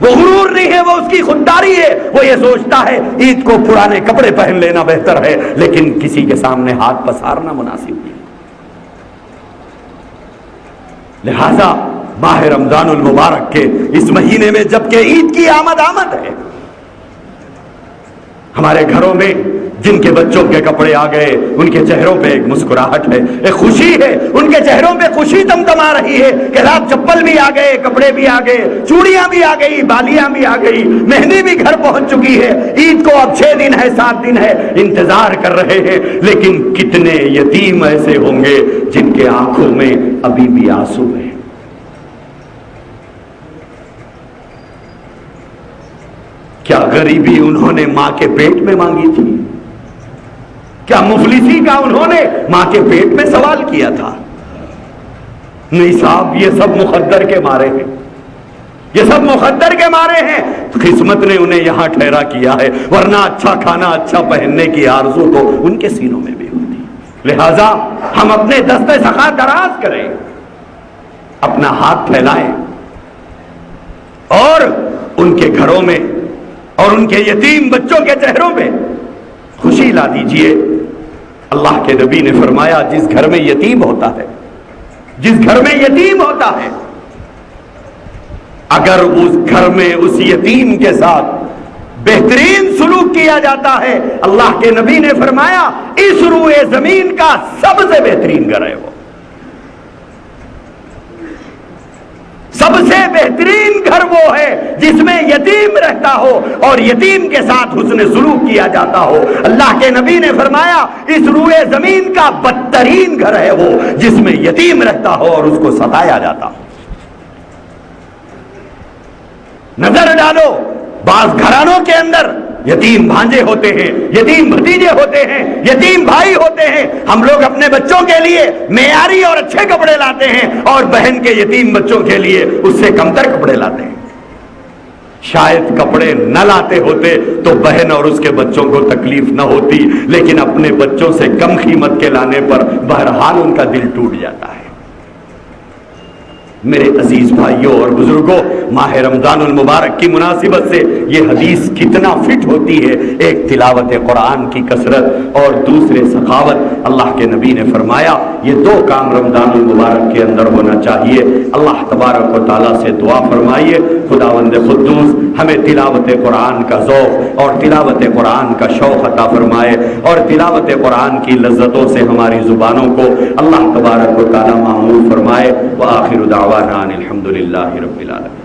وہ غرور نہیں ہے، وہ اس کی خودداری ہے۔ وہ یہ سوچتا ہے عید کو پرانے کپڑے پہن لینا بہتر ہے، لیکن کسی کے سامنے ہاتھ پسارنا مناسب نہیں۔ لہذا ماہ رمضان المبارک کے اس مہینے میں جبکہ عید کی آمد ہے، ہمارے گھروں میں جن کے بچوں کے کپڑے آ گئے ان کے چہروں پہ ایک مسکراہٹ ہے، ایک خوشی ہے، ان کے چہروں پہ خوشی تمتما رہی ہے کہ رات چپل بھی آ گئے، کپڑے بھی آ گئے، چوڑیاں بھی آ گئی، بالیاں بھی آ گئی، مہندی بھی گھر پہنچ چکی ہے، عید کو اب 6 دن ہے، 7 دن ہے، انتظار کر رہے ہیں۔ لیکن کتنے یتیم ایسے ہوں گے جن کے آنکھوں میں ابھی بھی آنسو ہیں۔ کیا غریبی انہوں نے ماں کے پیٹ میں مانگی تھی؟ کیا مفلسی کا انہوں نے ماں کے پیٹ میں سوال کیا تھا؟ نہیں صاحب، یہ سب مقدر کے مارے ہیں، یہ سب مقدر کے مارے ہیں۔ قسمت نے انہیں یہاں ٹھہرا کیا ہے، ورنہ اچھا کھانا، اچھا پہننے کی آرزو تو ان کے سینوں میں بھی ہوتی۔ لہذا ہم اپنے دست سخا دراز کریں، اپنا ہاتھ پھیلائیں اور ان کے گھروں میں اور ان کے یتیم بچوں کے چہروں پہ خوشی لا دیجئے۔ اللہ کے نبی نے فرمایا جس گھر میں یتیم ہوتا ہے، جس گھر میں یتیم ہوتا ہے، اگر اس گھر میں اس یتیم کے ساتھ بہترین سلوک کیا جاتا ہے، اللہ کے نبی نے فرمایا اس روئے زمین کا سب سے بہترین گھر ہے وہ، سب سے بہترین گھر وہ ہے جس میں یتیم رہتا ہو اور یتیم کے ساتھ حسن سلوک کیا جاتا ہو۔ اللہ کے نبی نے فرمایا اس روئے زمین کا بدترین گھر ہے وہ جس میں یتیم رہتا ہو اور اس کو ستایا جاتا ہو۔ نظر ڈالو، بعض گھرانوں کے اندر یتیم بھانجے ہوتے ہیں، یتیم بھتیجے ہوتے ہیں، یتیم بھائی ہوتے ہیں۔ ہم لوگ اپنے بچوں کے لیے معیاری اور اچھے کپڑے لاتے ہیں اور بہن کے یتیم بچوں کے لیے اس سے کمتر کپڑے لاتے ہیں۔ شاید کپڑے نہ لاتے ہوتے تو بہن اور اس کے بچوں کو تکلیف نہ ہوتی، لیکن اپنے بچوں سے کم قیمت کے لانے پر بہرحال ان کا دل ٹوٹ جاتا ہے۔ میرے عزیز بھائیوں اور بزرگوں، ماہ رمضان المبارک کی مناسبت سے یہ حدیث کتنا فٹ ہوتی ہے۔ ایک تلاوت قرآن کی کثرت اور دوسرے سخاوت۔ اللہ کے نبی نے فرمایا یہ 2 کام رمضان المبارک کے اندر ہونا چاہیے۔ اللہ تبارک و تعالیٰ سے دعا فرمائیے خداوند قدوس ہمیں تلاوت قرآن کا ذوق اور تلاوت قرآن کا شوق عطا فرمائے اور تلاوت قرآن کی لذتوں سے ہماری زبانوں کو اللہ تبارک و تعالیٰ معمور فرمائے۔ وآخر دعوانا الحمد للہ رب العالمین۔